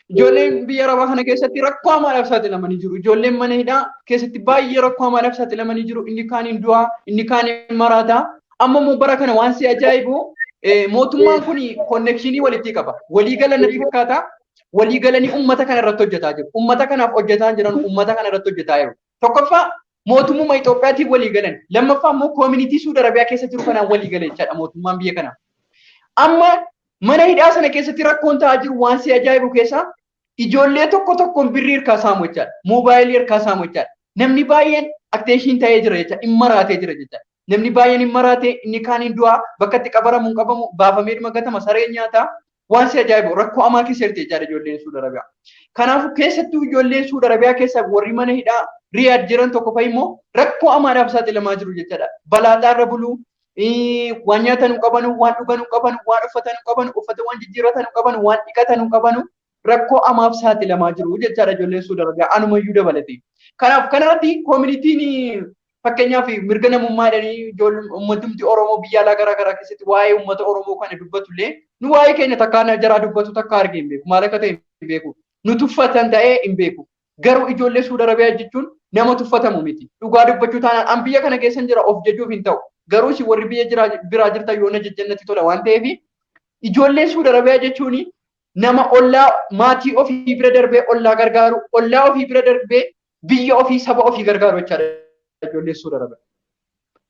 ijoolleen biyya Arabaa kana keessatti rakkoo hamaadhaaf saaxilamanii jiru. Ijoolleen mana hidhaa keessatti baay'ee rakkoo hamaadhaaf saaxilamanii jiru. Inni kaan hin du'aa, inni kaan hin maraataa. Amma immoo bara kana waan si ajaa'ibu mootummaan kun konnekshinii walitti qaba. Walii galan natti fakkaata. Walii galanii uummata kana irratti hojjetaa jiru. Uummata kanaaf hojjetaa jiran uummata kana irratti hojjetaa jiru. Tokkoffaa mootummaa Itoophiyaatiif walii galan. Lammaffaa immoo koomunitii Suud Arabiyaa keessa jiru kanaan walii galan jechaadha mootummaan biyya kanaa. Amma mana hidhaa sana keessatti rakkoon ta'aa jiru waan si ajaa'ibu keessaa ijoollee tokko tokkoon birrii hirkaa saamu jechaadha. Moobaayilii hirkaa saamu jechaadha. Namni baay'een akteeshiin ta'ee jira jechaadha. Hin maraatee jira jechaadha. Namni baay'een hin maraatee inni kaan hin du'aa bakka itti qabaramu hin qabamu baafamee dhuma gatama saree nyaataa waan si ajaa'ibu rakkoo hamaa keessa jirti jechaadha ijoolleen Suud Arabiyaa. Kanaafuu keessattuu ijoolleen Suud Arabiyaa keessa warri mana hidhaa Riyaad jiran tokko fa'i immoo rakkoo hamaadhaaf saaxilamaa jiru jechaadha. Balaadhaarra buluu waan nyaatan hin qabanu, waan dhugan hin qabanu, waan uffatan hin qabanu, uffata waan jijjiiratan hin qabanu, waan dhiqatan hin qabanu rakkoo hamaaf saaxilamaa jiru jechaadha ijoolleen Suud Arabiyaa anumayyuu dabalate. Kanaaf kanarratti koomunitiin fakkeenyaaf mirga namummaa jedhanii uummatumti Oromoo biyya alaa garaa garaa keessatti waa'ee uummata Oromoo kana dubbatullee nu waa'ee keenya takkaan jaraa dubbatu takka argee hin beeku. Maal akka ta'e hin beeku. Nu tuffatan ta'ee hin beeku. Garuu ijoollee Suud Arabiyaa jechuun nama tuffatamu miti. Dhugaa dubbachuu taanaan an biyya kana keessan jira of jajuuf hin ta'u. Garuu si warri biyya biraa jirtan yoo na jajjannatti tola waan ta'eef ijoollee Suud Arabiyaa jechuun nama ollaa maatii ofii bira darbee ollaa gargaaru, ollaa ofii bira darbee biyya ofii saba ofii gargaaru jechaadha. Ijoollee Suud Arabiyaa.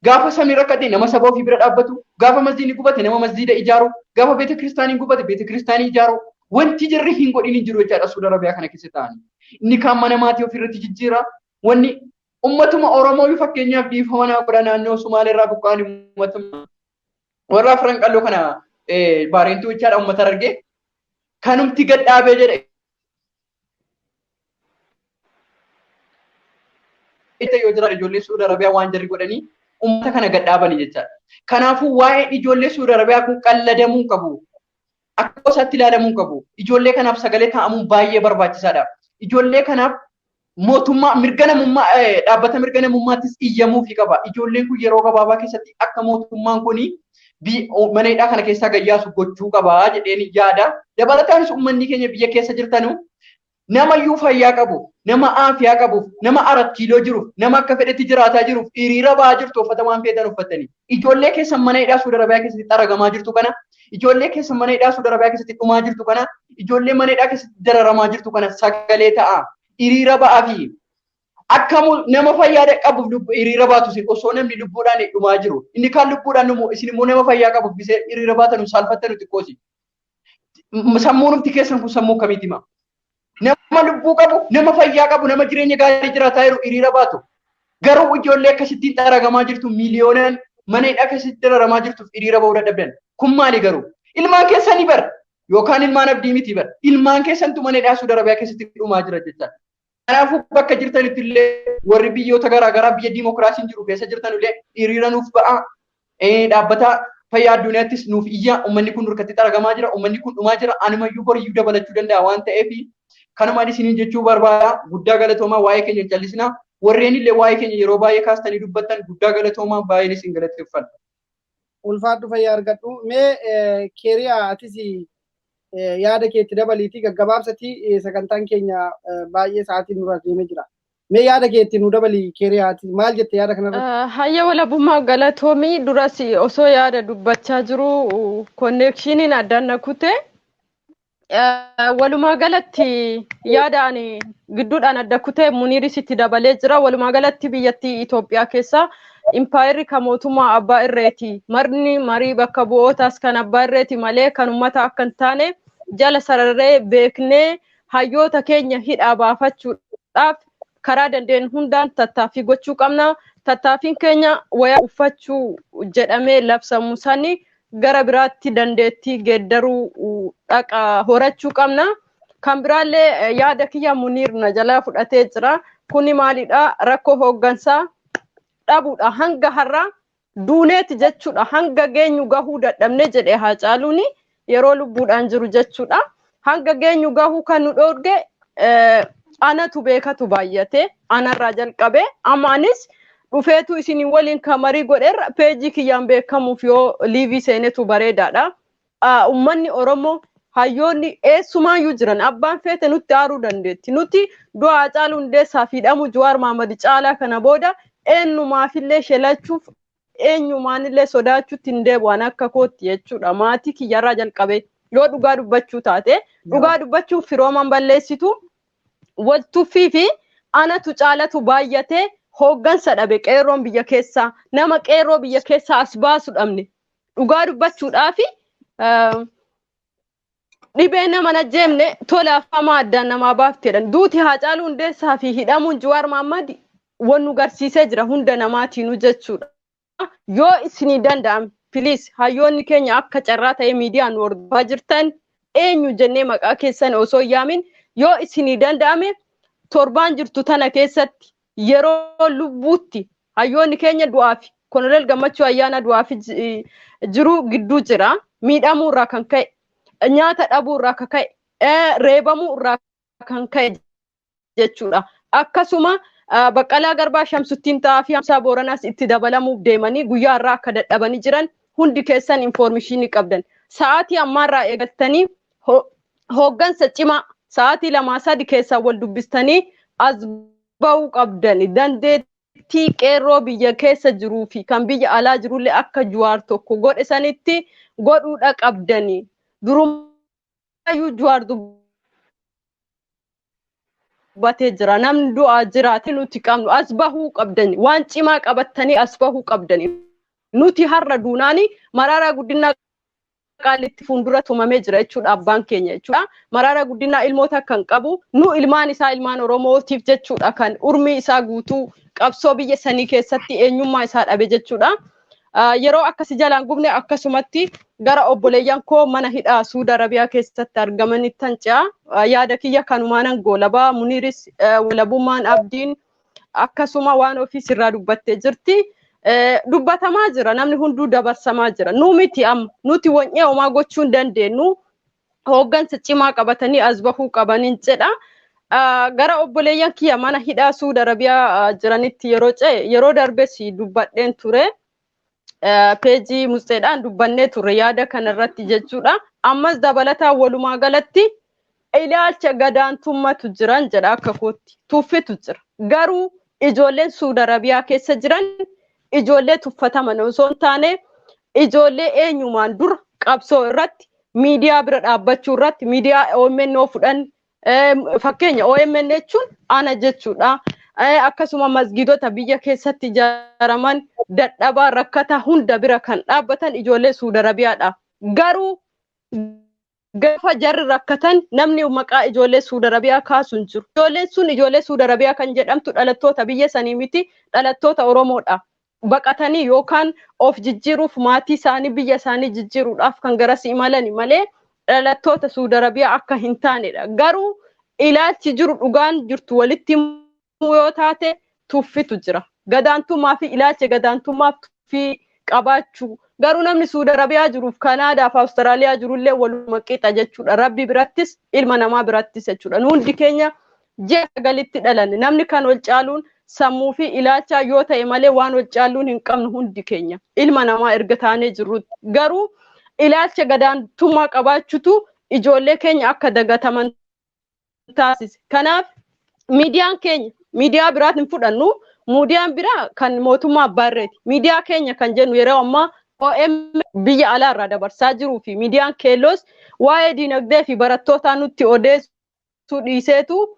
Gaafa samii rakkate nama saba ofii bira dhaabbatu, gaafa masjiidni gubate nama masjiida ijaaru, gaafa beeta kiristaaniin gubate beeta kiristaanii ijaaru, wanti jirri hin godhin hin jiru jechaadha Suud Arabiyaa kana keessa ta'anii. Inni kaan mana maatii ofii irratti jijjiira. Wanni ummatuma Oromoo fakkeenyaaf dhiifama naa godha naannoo Sumaalee irraa buqqaan ummatuma warra Afran qalloo kana baareentuu jechaadha ummata argee kanumti gad dhaabee jedhe. Itti yoo jira ijoollee Suud Arabiyaa waan jarri godhanii ummata kana gad dhaabanii jechaadha. Kanaafuu waa'ee ijoollee Suud Arabiyaa kun qalladamuu qabu. Akka gosaatti ilaalamuu qabu. Ijoollee kanaaf sagalee taa'amuun baay'ee barbaachisaadha. Ijoollee kanaaf mootummaa mirga namummaa dhaabbata mirga namummaattis iyyamuufi qaba. Ijoolleen kun yeroo gabaabaa keessatti akka mootummaan kun mana hidhaa kana keessaa gayyaasu gochuu qaba jedheen yaada. Dabalataanis uummanni keenya biyya keessa jirtanu nama iyyuu fayyaa qabu, nama aafiyaa qabu, nama 4 kiiloo jiruuf, nama akka fedhetti jiraataa jiruuf hiriira ba'aa jirtu uffata waan feetan uffatanii. Ijoollee keessan mana hidhaa Suud Arabiyaa keessatti xaragamaa jirtu kana, ijoollee keessan mana hidhaa Suud Arabiyaa keessatti dhumaa jirtu kana, ijoollee mana hidhaa keessatti dararamaa jirtu kana sagalee ta'a. Hiriira ba'aa fi akka nama fayyaa qabuuf hiriira baatu osoo namni lubbuudhaan dhumaa jiru. Inni kaan lubbuudhaan dhumu isin immoo nama fayyaa qabuuf bisee hiriira baatan saalfattanu xiqqoosi. Sammuun numti keessan kun sammuu kamiiti ma? Nama lubbuu qabu, nama fayyaa qabu, nama jireenya gaarii jiraataa jiru hiriira baatu. Garuu ijoollee akkasittiin dararamaa jirtu miiliyoonaan mana hidhaa keessatti dararamaa jirtuuf hiriira ba'uu dadhabdan. Kun maali garuu? Ilmaan keessanii bara yookaan ilmaan abdii miti bara. Ilmaan keessantu mana hidhaa Suud Arabiyaa keessatti dhumaa jira jechaadha. Kanaafuu bakka jirtanitti illee warri biyyoota garaa garaa biyya diimokiraasiin jiru keessa jirtan illee hiriira nuuf ba'a. Dhaabbata fayyaa addunyaattis nuuf iyya uummanni kun nurkatti xaragamaa jira, uummanni kun dhumaa jira, anumayyuu boriyyuu dabalachuu danda'a waan ta'eef kanumaan isiniin jechuu barbaada. Guddaa galatoomaa waa'ee keenya hin callisina. Warreen illee waa'ee keenya yeroo baay'ee kaastanii dubbattan guddaa galatoomaa baay'een isin galateeffadha. Ulfaadhu fayyaa argadhu. Mee Keeriyaa atis yaada keetti dabaliitii gaggabaabsatii sagantaan keenya baay'ee sa'aatiin nurra deemee jira. Mee yaada keetti nu dabalii Keeriyaati maal jette yaada kanarratti? Hayya walabummaa galatoomii duras osoo yaada dubbachaa jiru konneekshiniin addaan na kute. Walumaa galatti yaadaan gidduudhaan adda kutee Muniiris itti dabalee jira. Walumaa galatti biyyattii Itoophiyaa keessa impaayirri kan mootummaa abbaa irreeti. Marni marii bakka bu'ootaas kan abbaa irreeti malee kan uummata akka hin taane jala sararee beeknee hayyoota keenya hidhaa baafachuudhaaf karaa dandeenyu hundaan tattaaffii gochuu qabna. Tattaaffiin keenya wayaa uffachuu jedhamee labsamu sani gara biraatti dandeettii geeddaruu dhaqa horachuu qabna. Kan biraallee yaada kiyya Muniir na jalaa fudhatee jira. Kuni maalidha? Rakkoo hooggansaa dhabuudha. Hanga har'a duuneeti jechuudha. Hanga geenyu gahuu dadhabne jedhee Haacaaluun yeroo lubbuudhaan jiru jechuudha. Hanga geenyu gahuu kan nu dhoorge anatu beekatu baay'ate. Anarraa jalqabe. Ammaanis dhufeetu isin waliin kamarii godheerra peejii kiyyaan beekamuuf yoo liivii seenetu bareedaadha. Uummanni Oromoo hayyoonni eessumaayyuu jiran abbaan feete nutti aaruu dandeetti. Nuti du'a Haacaaluu Hundeessaa fi hidhamu Jawaar Mohaammed caalaa kana booda eenyumaafillee shelachuuf eenyumaanillee sodaachuutti hin deebi'an akka kootti jechuudha. Maatii kiyyarraa jalqabe yoo dhugaa dubbachuu taate dhugaa dubbachuuf firooman balleessitu waltuffii fi anatu caalatu baay'ate hooggansa dhabe qeerroon biyya keessaa nama qeerroo biyya keessaa as baasu dhabne dhugaa dubbachuudhaafi dhibee nama najjeemne tola afamaa addaan namaa baafteedhan duuti Haacaaluu Hundeessaa fi hidhamuun Jawaar Mohaammed wannu garsiisee jira hunda namaatiinuu jechuudha. Yoo isinii danda'ame please hayyoonni keenya akka carraa ta'ee miidiyaan nu hordofaa jirtan eenyu jennee maqaa keessan osoo yaamin yoo isinii danda'ame torbaan jirtu tana keessatti yeroo lubbuutti hayyoonni keenya du'aafi Koloneel Gammachuu Ayyaana du'aafi jiru gidduu jira. Miidhamuu irraa kan ka'e nyaata dhabuu irraa kan ka'e reebamuu irraa kan ka'e jechuudha. Akkasuma Baqqalaa Garbaa Shamsuttiin Ta'aa fi Hamsaa Booranaas itti dabalamuuf deemanii guyyaa irraa akka dadhabanii jiran hundi keessan infoormeeshinii qabdan. Sa'aatii ammaarraa eegattanii hooggansa cimaa sa'aatii 2-3 keessaa wal dubbistanii as ba'uu qabdan. Dandeettii qeerroo biyya keessa jiruu fi kan biyya alaa jirullee akka Jawaar tokko godhe sanitti godhuudha qabdani. Durumaayyuu Jawaar batee jira. Namni du'aa jiraate nuti qabnu as bahuu qabdani. Waan cimaa qabattanii as bahuu qabdani. Nuti har'a duunaani Maraaraa Guddinaa qaalitti fuuldura tumamee jira jechuudha abbaan keenya jechuudha. Maraaraa Guddinaa ilmoota kan qabu nu ilmaan isaa ilmaan Oromootiif jechuudha kan urmii isaa guutuu qabsoo biyya sanii keessatti eenyummaa isaa dhabe jechuudha. Yeroo akkasi jalaan gubne akkasumatti gara obboleeyyan koo mana hidhaa Suudi Arabiyaa keessatti argamanitti tancaa yaada kiyya kanumaanan goolabaa Muniiris walabummaan abdiin akkasuma waan ofiis irraa dubbattee jirti. Dubbatamaa jira namni hunduu dabarsamaa jira. Nu miti amma nuti wanyee homaa gochuu hin dandeenyu hooggansa cimaa qabatanii as bahuu qabaniin jedha. Gara obboleeyyan kiyya mana hidhaa Suudi Arabiyaa jiranitti yeroo darbes dubbadheen ture. Peejii Musteedhaan dubbannee ture yaada kanarratti jechuudha. Ammas dabalataa walumaa galatti ilaalcha gadaantummatu jiran jedha akka kootti. Tuffitu jira. Garuu ijoolleen Suudi Arabiyaa keessa jiran ijoollee tuffataman osoo hin taane ijoollee eenyumaan dura qabsoo irratti miidiyaa bira dhaabbachuu irratti miidiyaa OMN fudhan fakkeenya OMN jechuun ana jechuudha. Akkasuma masgiidota biyya keessatti ijaaraman dadhabaa rakkata hunda bira kan dhaabbatan ijoollee Suudi Arabiyaadha. Garuu gaafa jarri rakkatan namni maqaa ijoollee Suudi Arabiyaa kaasu hin jiru. Ijoolleen sun ijoollee Suudi Arabiyaa kan jedhamtu dhalattoota biyya sanii miti dhalattoota Oromoodha. Baqatanii yookaan of jijjiiruuf maatii isaanii biyya isaanii jijjiiruudhaaf kan garas imalani malee dhalattoota Suudi Arabiyaa akka hin taanedha. Garuu ilaalchi jiru dhugaan jirtu walitti yoo taate tuffitu jira. Gadaantummaa fi ilaalcha gadaantummaaf tuffii qabaachuu. Garuu namni Suudi Arabiyaa jiruuf Kanaadaa fi Awustiraaliyaa jirullee waluma qixa jechuudha. Rabbi birattis ilma namaa birattis jechuudha. Hundi keenya ji'a sagalitti dhalanne. Namni kan wal caaluun sammuu fi ilaalcha yoo ta'e malee waan wal caaluun hin qabnu hundi keenya. Ilma namaa erga taanee jirrutti. Garuu ilaalcha gadaantummaa qabaachutu ijoollee keenya akka dagataman taasise. Kanaaf miidiyaan keenya miidiyaa biraat hin fudhannu. Miidiyaan biraa kan mootummaa barreeti. Miidiyaa keenya kan jennu yeroo ammaa OM biyya alaa irraa dabarsaa jiruu fi miidiyaan keelloos waa'ee dinagdee fi barattootaa nutti odeessuu dhiiseetu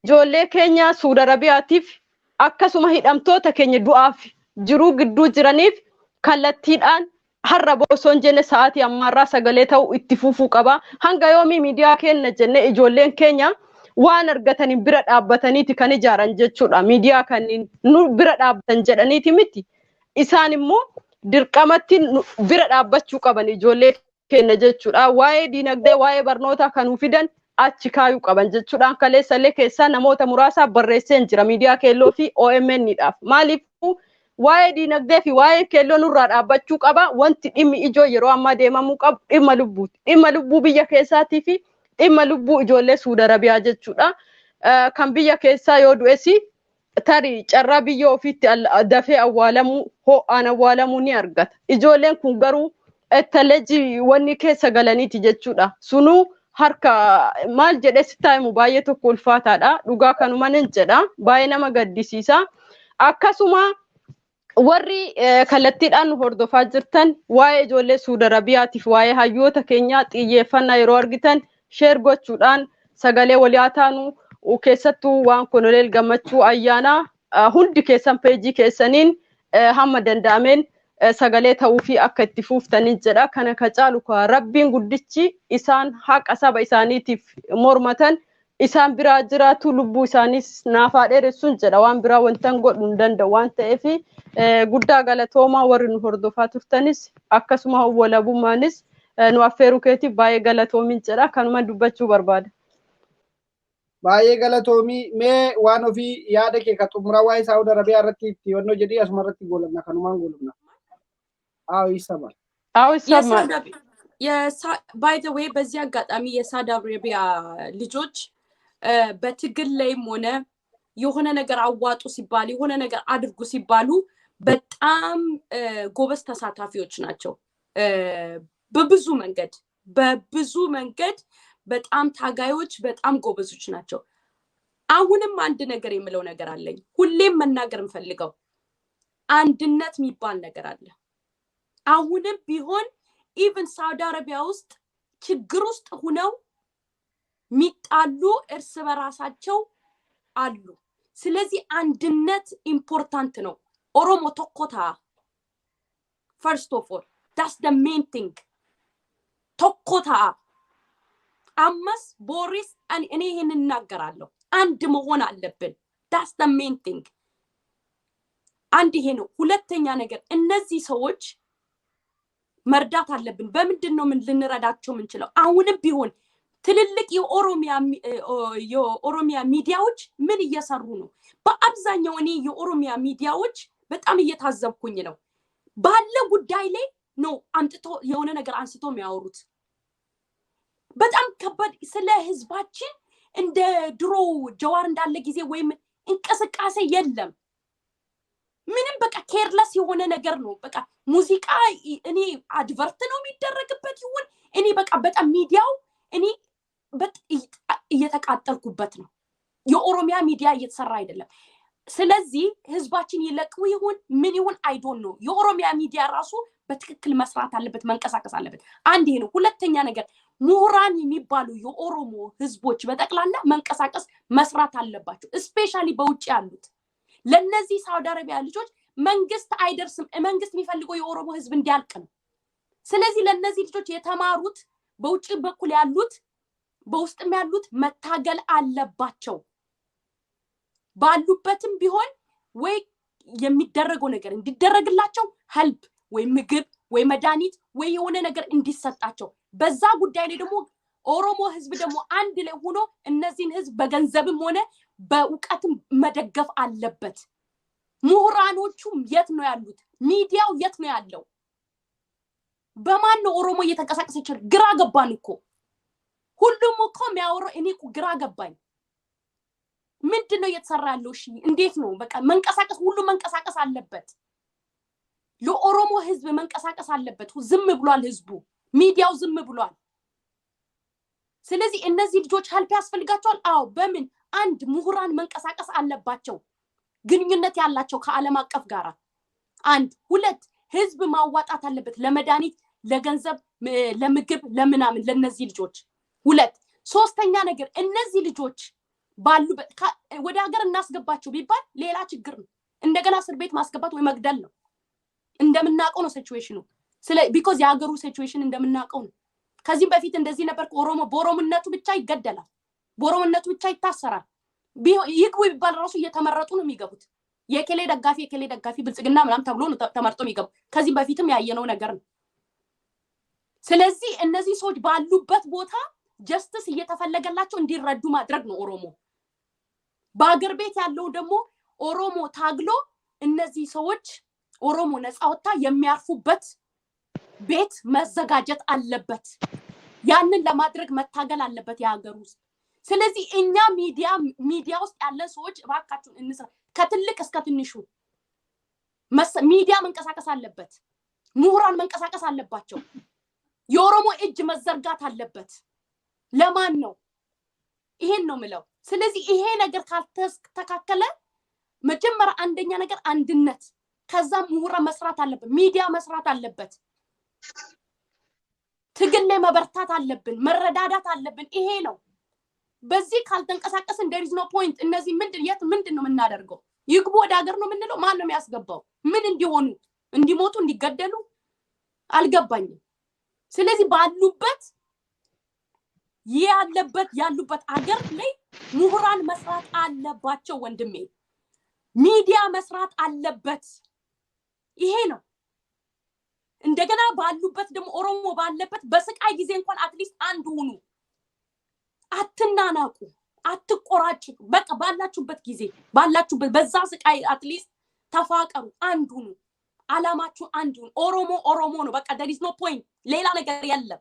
ijoollee keenya Suudi Arabiyaatiif akkasuma hidhamtoota keenya du'aaf jiruu gidduu jiraniif kallattiidhaan har'a bosoon jenne sa'aatii ammaarraa sagalee ta'u itti fufuu qaba. Hanga yoomii miidiyaa keenya jenne ijoolleen keenya waan argataniin bira dhaabbataniiti kan ijaaran jechuudha. Miidiyaa kanneen nu bira dhaabbatan jedhaniiti miti. Isaan immoo dirqamatti bira dhaabbachuu qaban ijoollee keenya jechuudha. Waa'ee dinagdee waa'ee barnootaa kan fidan achi kaayuu qaban jechuudha. Kaleessallee keessaa namoota muraasa barreessee jira miidiyaa keelloo fi OMN'dhaaf. Maaliif waa'ee dinagdee fi waa'ee keelloo nurraa dhaabbachuu qaba. Wanti dhimmi ijoo yeroo ammaa deemamuu qabu dhimma lubbuuti. Dhimma lubbuu biyya keessaatii fi dhimma lubbuu ijoollee Suudi Arabiyaa jechuudha. Kan biyya keessaa yoo du'esi tarii carraa biyya ofiitti dafee awwaalamuu ho'aan awwaalamuu ni argata. Ijoolleen kun garuu ettaleji wanni keessa galaniiti jechuudha. Sunuu harka maal jedhee si taa'imu baay'ee tokko ulfaataadha. Dhugaa kanuma nin jedha. Baay'ee nama gaddisiisa. Akkasuma warri kallattiidhaan hordofaa jirtan waa'ee ijoollee Suudi Arabiyaatiif waa'ee hayyoota keenyaa xiyyeeffannaa yeroo argitan sheer gochuudhaan sagalee walii taanu keessattuu waan Koloneel Gammachuu ayyaanaa hundi keessan peejii keessaniin hamma danda'ameen sagalee ta'uu fi akka itti fuuftaniin jedha. Kana ka caalu Rabbiin guddichi isaan haqa saba isaaniitiif mormatan isaan biraa jiraatu lubbuu isaaniis naafaa dheeressuun jedha. Waan biraa wantan godhu hin danda'u waan ta'eef guddaa galatoomaa warri nu hordofaa turtanis akkasuma walabummaanis nu affeeruu keetiif baay'ee galatoomin jedha. Kanuma dubbachuu barbaada. Baay'ee galatoomii mee waan ofii yaada kee ka xumuraa waa'ee Saawud Arabiyaa irratti itti yonnoo jedhii asuma irratti goolabna kanumaan goolabna. ይሰማል ይሰማል። ባይ ዘ ዌይ በዚህ አጋጣሚ የሳውዲ አረቢያ ልጆች በትግል ላይም ሆነ የሆነ ነገር አዋጡ ሲባል የሆነ ነገር አድርጉ ሲባሉ በጣም ጎበዝ ተሳታፊዎች ናቸው። በብዙ መንገድ በጣም ታጋዮች በጣም ጎበዞች ናቸው። አሁንም አንድ ነገር የምለው ነገር አለኝ። ሁሌም መናገር እንፈልገው አንድነት የሚባል ነገር አለ። አሁንም ቢሆን ኢቭን ሳውዲ አረቢያ ውስጥ ችግር ውስጥ ሆነው ሚጣሉ እርስ በራሳቸው አሉ። ስለዚህ አንድነት ኢምፖርታንት ነው። ኦሮሞ ቶኮታ first of all that's the main thing ቶኮታ አመስ ቦሪስ እኔ ይሄን እናገራለሁ አንድ መሆን አለብን that's the main thing አንድ ይሄ ነው። ሁለተኛ ነገር እነዚህ ሰዎች መርዳት አለብን። በምንድነው ምን ልንረዳቸው ምንችለው? አሁንም ቢሆን ትልልቅ የኦሮሚያ ሚዲያዎች ምን እየሰሩ ነው? በአብዛኛው እኔ የኦሮሚያ ሚዲያዎች በጣም እየታዘብኩኝ ነው። ባለ ጉዳይ ላይ ነው አንጥቶ የሆነ ነገር አንስቶ የሚያወሩት። በጣም ከባድ ስለ ህዝባችን እንደ ድሮ ጀዋር እንዳለ ጊዜ ወይም እንቅስቃሴ የለም። ምንም በቃ ኬርለስ የሆነ ነገር ነው። በቃ ሙዚቃ እኔ አድቨርት ነው የሚደረግበት ይሁን እኔ በቃ በጣም ሚዲያው እኔ እየተቃጠልኩበት ነው። የኦሮሚያ ሚዲያ እየተሰራ አይደለም። ስለዚህ ህዝባችን ይለቅው ይሁን ምን ይሁን አይ ዶንት ኖ። የኦሮሚያ ሚዲያ ራሱ በትክክል መስራት አለበት፣ መንቀሳቀስ አለበት። አንድ ይሄ ነው። ሁለተኛ ነገር ምሁራን የሚባሉ የኦሮሞ ህዝቦች በጠቅላላ መንቀሳቀስ መስራት አለባቸው። ስፔሻሊ በውጭ ያሉት ለነዚህ ሳውዲ አረቢያ ልጆች መንግስት አይደርስም። መንግስት የሚፈልገው የኦሮሞ ህዝብ እንዲያልቅ ነው። ስለዚህ ለነዚህ ልጆች የተማሩት በውጭ በኩል ያሉት በውስጥም ያሉት መታገል አለባቸው። ባሉበትም ቢሆን ወይ የሚደረገው ነገር እንዲደረግላቸው ሄልፕ ወይ ምግብ ወይ መድኃኒት ወይ የሆነ ነገር እንዲሰጣቸው በዛ ጉዳይ ላይ ደግሞ ኦሮሞ ህዝብ ደግሞ አንድ ላይ ሆኖ እነዚህን ህዝብ በገንዘብም ሆነ በእውቀትም መደገፍ አለበት። ምሁራኖቹ የት ነው ያሉት? ሚዲያው የት ነው ያለው? በማን ነው ኦሮሞ እየተንቀሳቀሰ ይችላል? ግራ ገባን እኮ ሁሉም እኮ የሚያወራው እኔ እኮ ግራ ገባኝ። ምንድነው እየተሰራ ያለው? እሺ እንዴት ነው? በቃ መንቀሳቀስ ሁሉ መንቀሳቀስ አለበት። ለኦሮሞ ህዝብ መንቀሳቀስ አለበት። ዝም ብሏል ህዝቡ፣ ሚዲያው ዝም ብሏል። ስለዚህ እነዚህ ልጆች ሄልፕ ያስፈልጋቸዋል። አዎ በምን አንድ ምሁራን መንቀሳቀስ አለባቸው ግንኙነት ያላቸው ከዓለም አቀፍ ጋራ አንድ ሁለት ህዝብ ማዋጣት አለበት ለመድኃኒት ለገንዘብ ለምግብ ለምናምን ለነዚህ ልጆች ሁለት ሶስተኛ ነገር እነዚህ ልጆች ባሉ ወደ ሀገር እናስገባቸው ቢባል ሌላ ችግር ነው እንደገና እስር ቤት ማስገባት ወይ መግደል ነው እንደምናቀው ነው ሲቹዌሽኑ ስለ ቢኮዝ የሀገሩ ሲቹዌሽን እንደምናቀው ነው ከዚህ በፊት እንደዚህ ነበር ኦሮሞ በኦሮሞነቱ ብቻ ይገደላል በኦሮሞነቱ ብቻ ይታሰራል ይግቡ ቢባል ራሱ እየተመረጡ ነው የሚገቡት የከሌ ደጋፊ ብልጽግና ምናም ተብሎ ነው ተመርጦ የሚገቡ ከዚህ በፊትም ያየነው ነገር ነው ስለዚህ እነዚህ ሰዎች ባሉበት ቦታ ጀስቲስ እየተፈለገላቸው እንዲረዱ ማድረግ ነው ኦሮሞ በአገር ቤት ያለው ደግሞ ኦሮሞ ታግሎ እነዚህ ሰዎች ኦሮሞ ነፃ ወጣ የሚያርፉበት ቤት መዘጋጀት አለበት ያንን ለማድረግ መታገል አለበት የሀገር ውስጥ ስለዚህ እኛ ሚዲያ ውስጥ ያለ ሰዎች ባካችሁ እንስራ ከትልቅ እስከ ትንሹ ሚዲያ መንቀሳቀስ አለበት ምሁራን መንቀሳቀስ አለባቸው የኦሮሞ እጅ መዘርጋት አለበት ለማን ነው ይሄን ነው ምለው ስለዚህ ይሄ ነገር ካልተስተካከለ መጀመሪያ አንደኛ ነገር አንድነት ከዛ ምሁራን መስራት አለበት ሚዲያ መስራት አለበት ትግል ላይ መበርታት አለብን መረዳዳት አለብን ይሄ ነው በዚህ ካልተንቀሳቀስን there is no point እነዚህ ምንድን ነው የምናደርገው ይግቡ ወደ ሀገር ነው የምንለው ማን ነው የሚያስገባው ምን እንዲሆኑ እንዲሞቱ እንዲገደሉ አልገባኝም ስለዚህ ባሉበት ያሉበት ሀገር ላይ ምሁራን መስራት አለባቸው ወንድሜ ሚዲያ መስራት አለበት ይሄ ነው እንደገና ባሉበት ደግሞ ኦሮሞ ባለበት በስቃይ ጊዜ እንኳን አትሊስት አንድ ሁኑ አትናናቁ አትቆራጭ በቃ ባላችሁበት ጊዜ ባላችሁበት በዛ ስቃይ አትሊስት ተፋቀሩ አንድ ሁኑ አላማችሁ አንድ ሁኑ ኦሮሞ ነው በቃ there is no point ሌላ ነገር የለም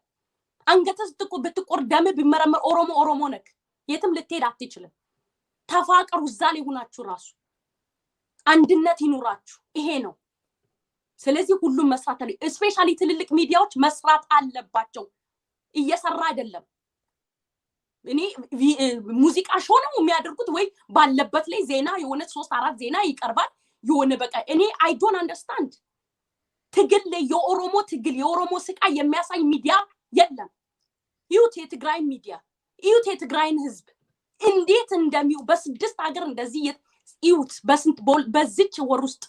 አንገተስ ብትቆር ደም ቢመረመር ኦሮሞ ነክ የትም ልትሄድ አትችልም ተፋቀሩ እዛ ላይ ሆናችሁ ራሱ አንድነት ይኑራችሁ ይሄ ነው ስለዚህ ሁሉም መስራት አለ ስፔሻሊ ትልልቅ ሚዲያዎች መስራት አለባቸው እየሰራ አይደለም እኔ ሙዚቃ ሾው ነው የሚያደርጉት ወይ ባለበት ላይ ዜና የሆነ 3-4 ዜና ይቀርባል የሆነ በቃ እኔ I don't understand ትግል ላይ የኦሮሞ ስቃይ የሚያሳይ ሚዲያ የለም ዩት የትግራይ ሚዲያ ዩት የትግራይን ህዝብ እንዴት እንደሚው በስድስት ሀገር እንደዚህ ዩት በስንት በዚች ወር ውስጥ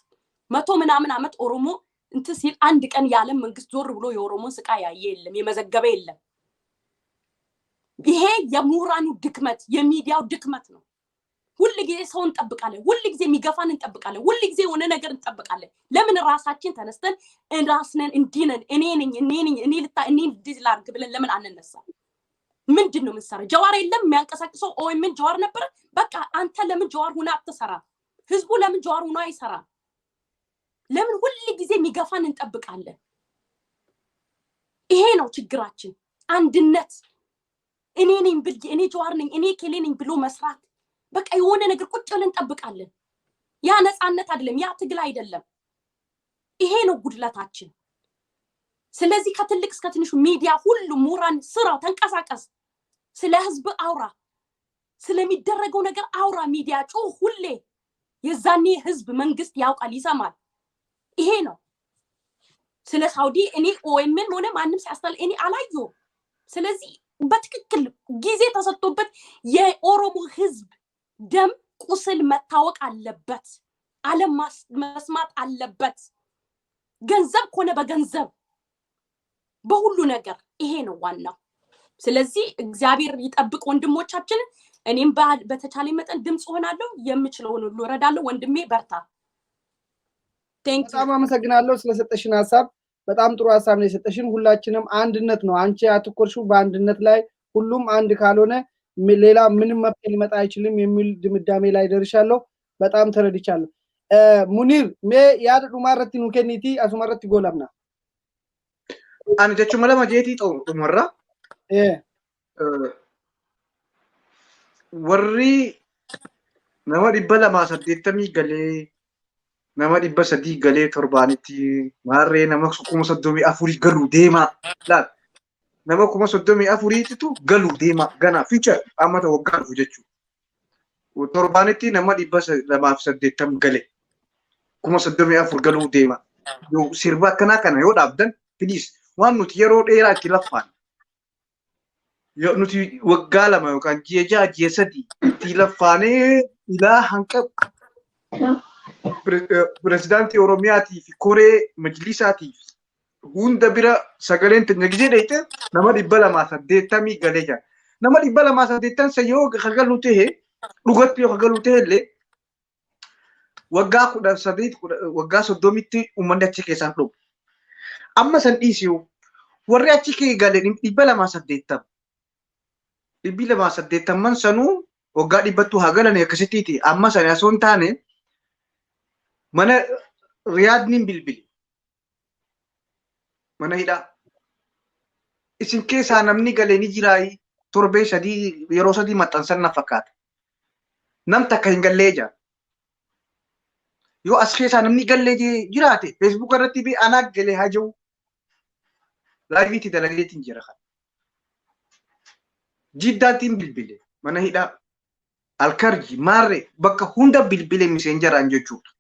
100 ምናምን አመት ኦሮሞ ሲል አንድ ቀን ያለ መንግስት ዞር ብሎ የኦሮሞን ስቃይ ያየ የለም የመዘገበ የለም ይሄ የምሁራኑ ድክመት የሚዲያው ድክመት ነው ሁሉ ጊዜ ሰው እንጠብቃለን ሁሉ ጊዜ የሚገፋን እንጠብቃለን ሁሉ ጊዜ የሆነ ነገር እንጠብቃለን ለምን ራሳችን ተነስተን ራስነን እንዲነን እኔ ዲዝላርግ ብለን ለምን አንነሳ ምንድነው ምንሰራ ጀዋር የለም የሚያንቀሳቅሰው ምን ጀዋር ነበር በቃ አንተ ለምን ጀዋር ሆነ አትሰራ ህዝቡ ለምን ጀዋር ሆነ አይሰራ ለምን ሁሉ ጊዜ የሚገፋን እንጠብቃለን ይሄ ነው ችግራችን አንድነት እኔ ጀዋር ነኝ እኔ ከሌ ነኝ ብሎ መስራት በቃ የሆነ ነገር ቁጭ ብለን እንጠብቃለን ያ ነፃነት አይደለም ያ ትግል አይደለም ይሄ ነው ጉድለታችን ስለዚህ ከትልቅ እስከ ትንሹ ሚዲያ ሁሉ ምሁራን ስራው ተንቀሳቀስ ስለ ህዝብ አውራ ስለሚደረገው ነገር አውራ ሚዲያ ጮህ ሁሌ የዛኔ ህዝብ መንግስት ያውቃል ይሰማል ይሄ ነው ስለ ሳውዲ እኔ ኦኤምን ሆነ ማንም ሲያስተል እኔ አላየው ስለዚህ በትክክል ጊዜ ተሰጥቶበት የኦሮሞ ህዝብ ደም ቁስል መታወቅ አለበት ዓለም መስማት አለበት ገንዘብ ኮነ በገንዘብ በሁሉ ነገር ይሄ ነው ዋናው ስለዚህ እግዚአብሔር ይጠብቅ ወንድሞቻችን እኔም በተቻለ መጠን ድምጽ ሆናለሁ የምችለውን ሁሉ እረዳለሁ ወንድሜ በርታ በጣም አመሰግናለሁ ስለሰጠሽን ሐሳብ በጣም ጥሩ ሐሳብ ነው የሰጠሽን ሁላችንም አንድነት ነው አንቺ አትቆርሹ በአንድነት ላይ ሁሉም አንድ ካልሆነ ሌላ ምንም መፍትሄ ሊመጣ አይችልም የሚል ድምዳሜ ላይ ደርሻለሁ በጣም ተረድቻለሁ ሙኒር ያድ ዱማረቲ ነው ከኒቲ አሱማረቲ ጎላምና አን ጀቹ መለማ ጄቲ ጦመራ ወሪ ነማ ዲበላ ማሰደተሚ ገሌ nama 300 galee torbaanitti maarree nama 3,400 galu deema laat nama 34,000tu galuu deema gana fiichar amma ta'u waggaa dhufu jechuudha. Torbaanitti nama 280 gale 34,000 galuu deema. Yoo sirba akkanaa kana yoo dhaabdan please waan nuti yeroo dheeraa itti laffaan yoo nuti waggaa 2 yookaan ji'a 6 ji'a 3 itti laffaanee ilaa hanqa pirezidaantii Oromiyaatii fi koree majlisaatii hunda bira sagaleen tanya gizee dheeyte nama 280 galee jira. Nama 280 yoo kagalu ta'e dhugatti yoo kagalu ta'e illee waggaa 30tti uummanni achi keessaan dhufu. Amma san dhiisuu warri achi kee galee 280 280 sanuu waggaa 100 haa galan akkasittiiti. Amma sana osoo hin taane mana Riyaadniin bilbili. Mana hidhaa. Isin keessaa namni galee ni jiraayi torbee 3 yeroo 3 maxxansan na fakkaata. Nam takka hin gallee jira. Yoo as keessaa namni gallee jiraate Facebook irratti bi anaa galee haa jiru. Laayiviitti dalageetiin jira kan. Jiddaatiin bilbile mana hidhaa. Alkarji maarree bakka hunda bilbile miseenjaraan jechuudha.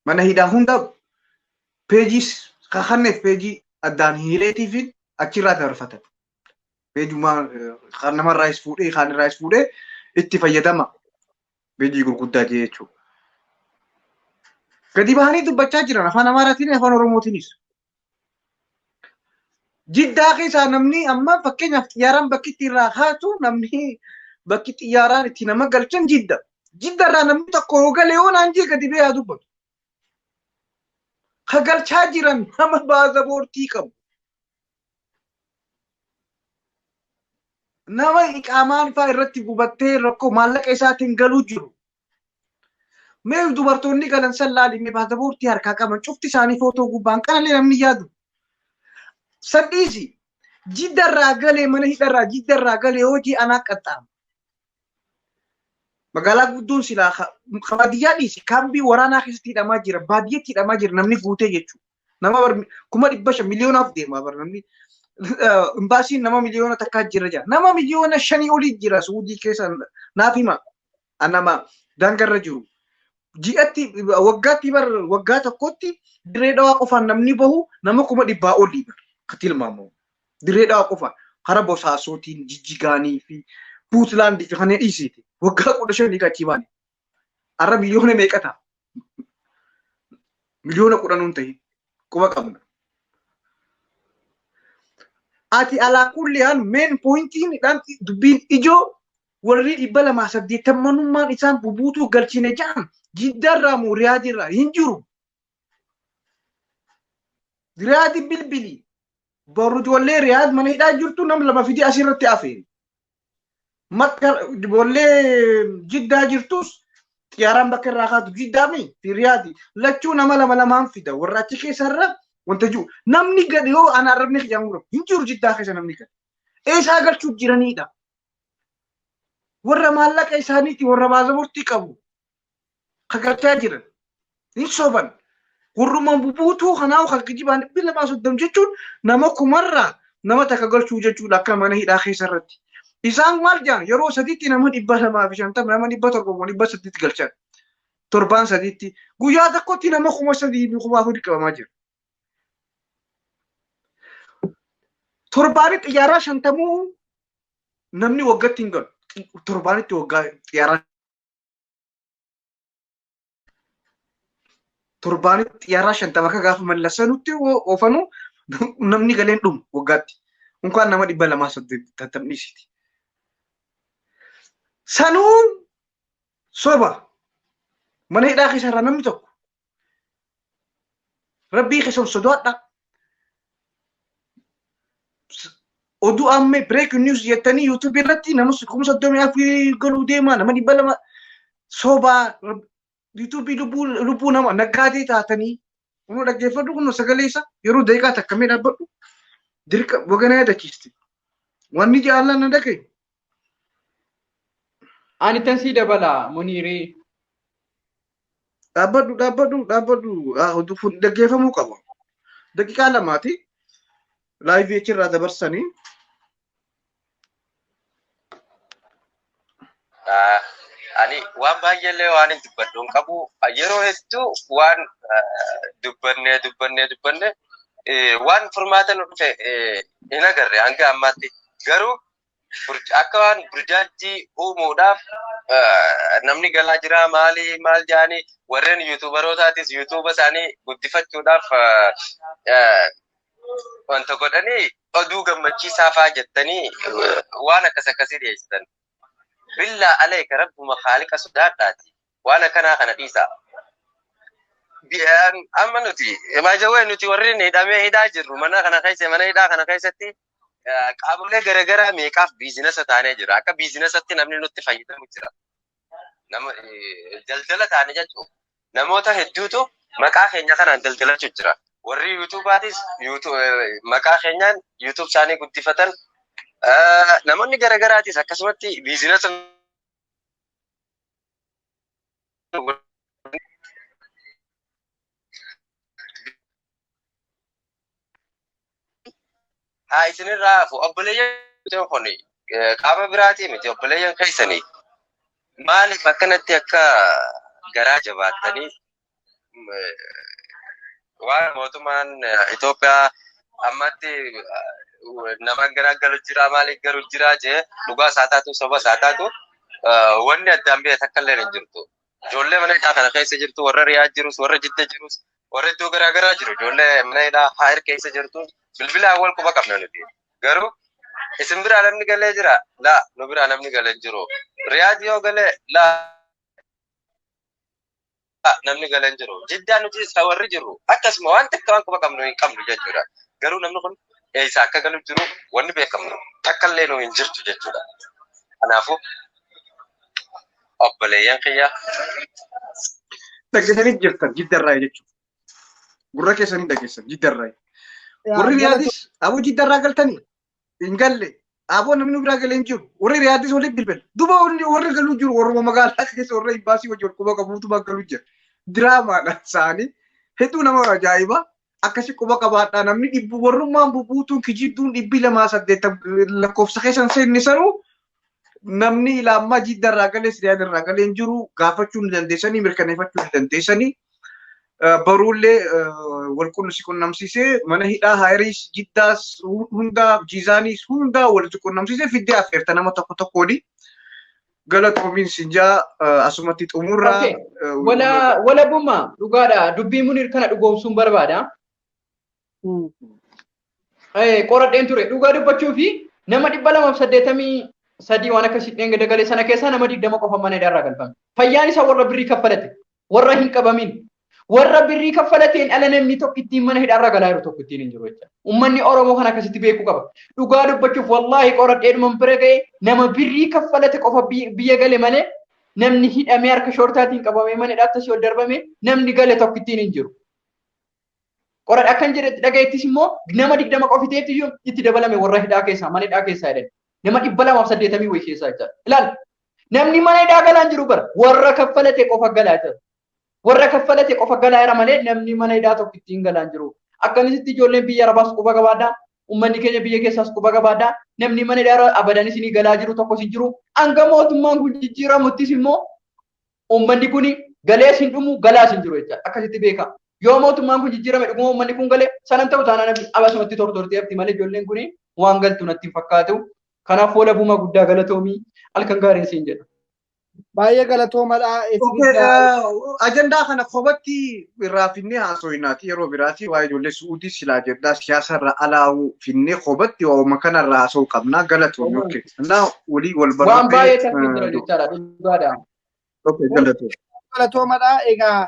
Mana hidhaa hunda peejis kahanneef peejii addaan hiireetii fi achirraa darfatan. Peejumaa kan namarraa is fuudhee kan irraa is fuudhee itti fayyadama. Peejii gurguddaa jechuudha. Gadi bahanii dubbachaa jiran afaan Amaaraatiin afaan Oromootiinis. Jiddaa keessaa namni amma fakkeenyaaf xiyyaaraan bakki itti irraa haatu namni bakki xiyyaaraan itti nama galchan Jidda. Jiddarraa namni tokko yoo galee yoo naan jee gadi ba'ee dubbatu. Kagalchaa jiran nama baasaboortii qabu. Nama iqaamaan fa'aa irratti gubattee rakkoo maallaqa isaatiin galuu jiru. Mee dubartoonni galan san laalimee baasaboortii harkaa qaban cufti isaanii footoo gubbaan kanallee namni yaadu. Sadhiisi Jiddarraa galee mana hidharraa Jiddarraa galee hojii anaa qaxxaama. Magaalaa guddoon silaa baadiyyaa dhiisi kaambii waraanaa keessatti hidhamaa jira baadiyyaatti hidhamaa jira namni guutee jechuudha. Nama 500 miliyoonaaf deemaa bar namni imbaasiin nama miliyoona takkaa jira jira. Nama miliyoona 5 olii jira Suudii keessa naaf hima nama daangarra jiru. Ji'atti waggaatti bar waggaa tokkotti dirree dhawaa qofaan namni bahu nama 100 olii bar katilmaamu. Dirree dhawaa qofaan hara Bosaasootiin Jijjigaanii fi Puutlaandii fi kanneen dhiisiiti. Waggaa 15 qachi baane. Arra miliyoona meeqata? Miliyoona 10 ta'e quba qabna. Ati alaa kullihaan meen pointiinidhaan dubbiin ijoo warri 280 isaan bubuutuu galchine jaan Jiddarraa moo Riyaadirraa hin jiru. Riyaadi bilbili. Barru ijoollee Riyaad mana hidhaa jirtu nam lama fidii asirratti hafeeri. Makka ijoollee Jiddaa jirtus xiyyaaraan bakka irraa kaatu Jiddaami fi Riyaadi lachuu nama lamaan fida warra achi keessarra wanta jiru namni gadi yoo ana arrabni xiyyaan hin jiru Jiddaa keessa namni gadi eessaa galchuu jiranidha. Warra maallaqa isaaniiti warra baasaboortii qabu kagalchaa jiran hin soban. Warrumaan bubuutuu kanaaf kan kijibaan 230 jechuun nama kumarraa nama takka galchuu jechuudha akka mana hidhaa keessarratti. Isaan maal jaan yeroo 3tti nama 250 nama 700 800 galchan. Torbaan 3tti guyyaa tokkotti nama 3,000 qabamaa jira. Torbaanitti xiyyaara 50 namni waggaatti hin galu. Torbaanitti waggaa xiyyaara torbaanitti xiyyaara 50 akka gaafa mallasanutti oofanu namni galeen dhumu waggaatti. Unkaan nama 280 Sanuu soba mana hidhaa keessarraa namni tokko rabbii keessa sodaadha. Oduu ammee breaking news jettanii YouTube irratti nama 30,000 galuu deemaa nama 200 soba YouTube lubbuu nama naggaadee taatanii kun dhaggeeffadhu kun sagalee isa yeroo daqiiqaa takka mee dhaabbadhu dirqa wagana yaadachiisti. Wanni jaallan na dhagee. Ani tan si dabala Munirii. Dhaabbadhu dhaggeeffamuu qaba. Daqiiqaa lamaati. لايف يشير هذا برسني ani waan baay'ee waan hin dubbadhuun qabu yeroo hedduu waan dubbanne waan furmaata nu dhufe hin agarre hanga ammaatti garuu akka waan burjaajii uumuudhaaf namni galaa jira maal jaanii warreen yuutuubarootaatis yuutuuba isaanii guddifachuudhaaf wanta godhanii oduu gammachiisaa fa'aa jettanii waan akkasii dhiyeessitan. بالله عليك رب مخالق صداقاتي وانا كنا ديسا بيان امنتي ما جوي نتي وريني دامي هداجر منا كنا خيسه منا هدا كنا خيستي قابله غرغرا ميكاف بيزنس تاني جرا كا بيزنس تي نمني نوت فايده مجرا نم دلدله تاني جچو نموتا هدوتو مكا خينيا كنا دلدله جرا وري يوتيوباتيس يوتيوب مكا خينيان يوتيوب ساني غدفتن namoonni garaagaraatis akkasumatti biizinasa isinirraa obboleeyyan kun qaama biraatii miti obboleeyyan keessanii maaliif akkanatti akka garaa jabaattanii waan mootummaan Itoophiyaa ammatti nama garagalu jira maaliif garu jira jee dhugaa saataatu soba saataatu wanni addaan biyya takka illee hin jirtu. Ijoollee mana hidhaa kana keessa jirtu warra riyaa jirus warra jidda jirus warra iddoo garaagaraa jiru ijoollee mana hidhaa haayir keessa jirtu bilbila awwal quba qabna nuti. Garuu isin biraa namni galee jira laa nu biraa namni galee jiru. Riyaad yoo galee laa namni galee jiru. Jiddaan nuti warri jiru akkasuma waan takka waan quba qabnu hin qabnu jechuudha. Garuu namni kun isa akka galu jiru wanni beekamu takka illee nu hin jirtu jechuudha. Kanaafuu obboleeyyan kiyya dhageessanii jirtan jiddarraa jechuudha. Gurra keessanii dhageessan jiddarraa. Warri riyaadis aboo jiddarraa galtanii hin galle aboo namni biraa galee hin jiru. Warri riyaadis waliin bilbil. Duba warri galuu jiru warruma magaalaa keessa warra imbaasii wajjin quba qabuutu galuu jira. Diraamaadhaan isaanii hedduu nama ajaa'ibaa. Akkasi quba qabaadhaa namni dhibbu warrummaan bubuutuun kijibduun 280 lakkoofsa keessan seenni sanuu namni ilaammaa jiddarraa galee siriyaadirraa galee hin jiru gaafachuu ni dandeessanii mirkaneeffachuu ni dandeessanii baruullee walqunnamsi qunnamsiisee mana hidhaa haayiris jiddaas hundaa jiizaaniis hundaa walitti qunnamsiisee fiddee affeerta nama tokkoodhi. Galatoomiin sinjaa asumatti xumurraa. Wala bumma dhugaadha dubbii munir kana dhugoomsuun barbaada. Qoradheen ture dhugaa dubbachuu fi nama 283 waan akkasii dheenga dagalee sana keessaa nama 20 qofa mana hidhaa irraa galfame. Fayyaan isaa warra birrii kaffalate warra hin qabamin warra birrii kaffalateen ala namni tokko ittiin mana hidhaa irraa galaa jiru tokko ittiin hin jiru jechuudha. Uummanni Oromoo kana akkasitti beekuu qaba. Dhugaa dubbachuuf wallaahi qoradheedhuma bira ga'ee nama birrii kaffalate qofa biyya gale malee namni hidhamee harka shoortaatiin qabamee mana hidhaatti asii ol darbame namni gale tokko ittiin hin jiru. Qoradha akkan jedhetti dhagayeettis immoo nama 20 qofiteetti iyyuu itti dabalame warra hidhaa keessaa mana hidhaa keessaa jedhan. Nama 280 wayii keessaa jechuudha. Ilaali namni mana hidhaa galaan jiru bara warra kaffalate qofa galaa jira. Warra kaffalate qofa galaa jira malee namni mana hidhaa tokko ittiin galaan jiru. Akkamitti ijoolleen biyya arabaas quba qabaadhaa. Uummanni keenya biyya keessaas quba qabaadhaa. Namni mana hidhaa abadan isinii galaa jiru tokkos hin jiru. Hanga mootummaan kun jijjiiramuttis immoo uummanni kun galee isin dhumu galaa isin jiru jechuudha. Akkasitti beeka. Yoo mootummaan kun jijjiirame dhuguma uummanni kun galee sanan ta'u taanaan abasumatti tortorteefti malee ijoolleen kun waan galtu natti hin fakkaatu. Kanaaf wala buma guddaa galatoomii halkan gaariin siin jedha. Baay'ee galatoomadha. Ajandaa kana kophaatti irraa finnee haasofnaati yeroo biraati waa'ee ijoollee su'uutii silaa jedhaa siyaasarra alaa'uu finnee kophaatti waa'uma kanarraa haasa'uu qabnaa galatoomii okkee. Innaa walii wal barbaadee. Waan baay'ee kan jira jechaadha dhugaadha. Okkee galatoomadha. Egaa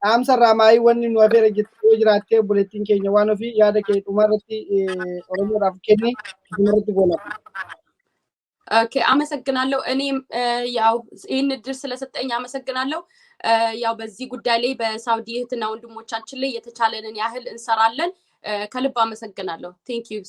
dhaamsarraa maayii wanni nu afeera jettee jiraattee obboleettiin keenya waan ofii yaada kee dhumarratti Oromoodhaaf kenni dhumarratti goolata. አመሰግናለሁ። እኔም ያው ይህን እድል ስለሰጠኝ አመሰግናለሁ። ያው በዚህ ጉዳይ ላይ በሳውዲ እህትና ወንድሞቻችን ላይ የተቻለንን ያህል እንሰራለን። ከልብ አመሰግናለሁ። ቴንክ ዩ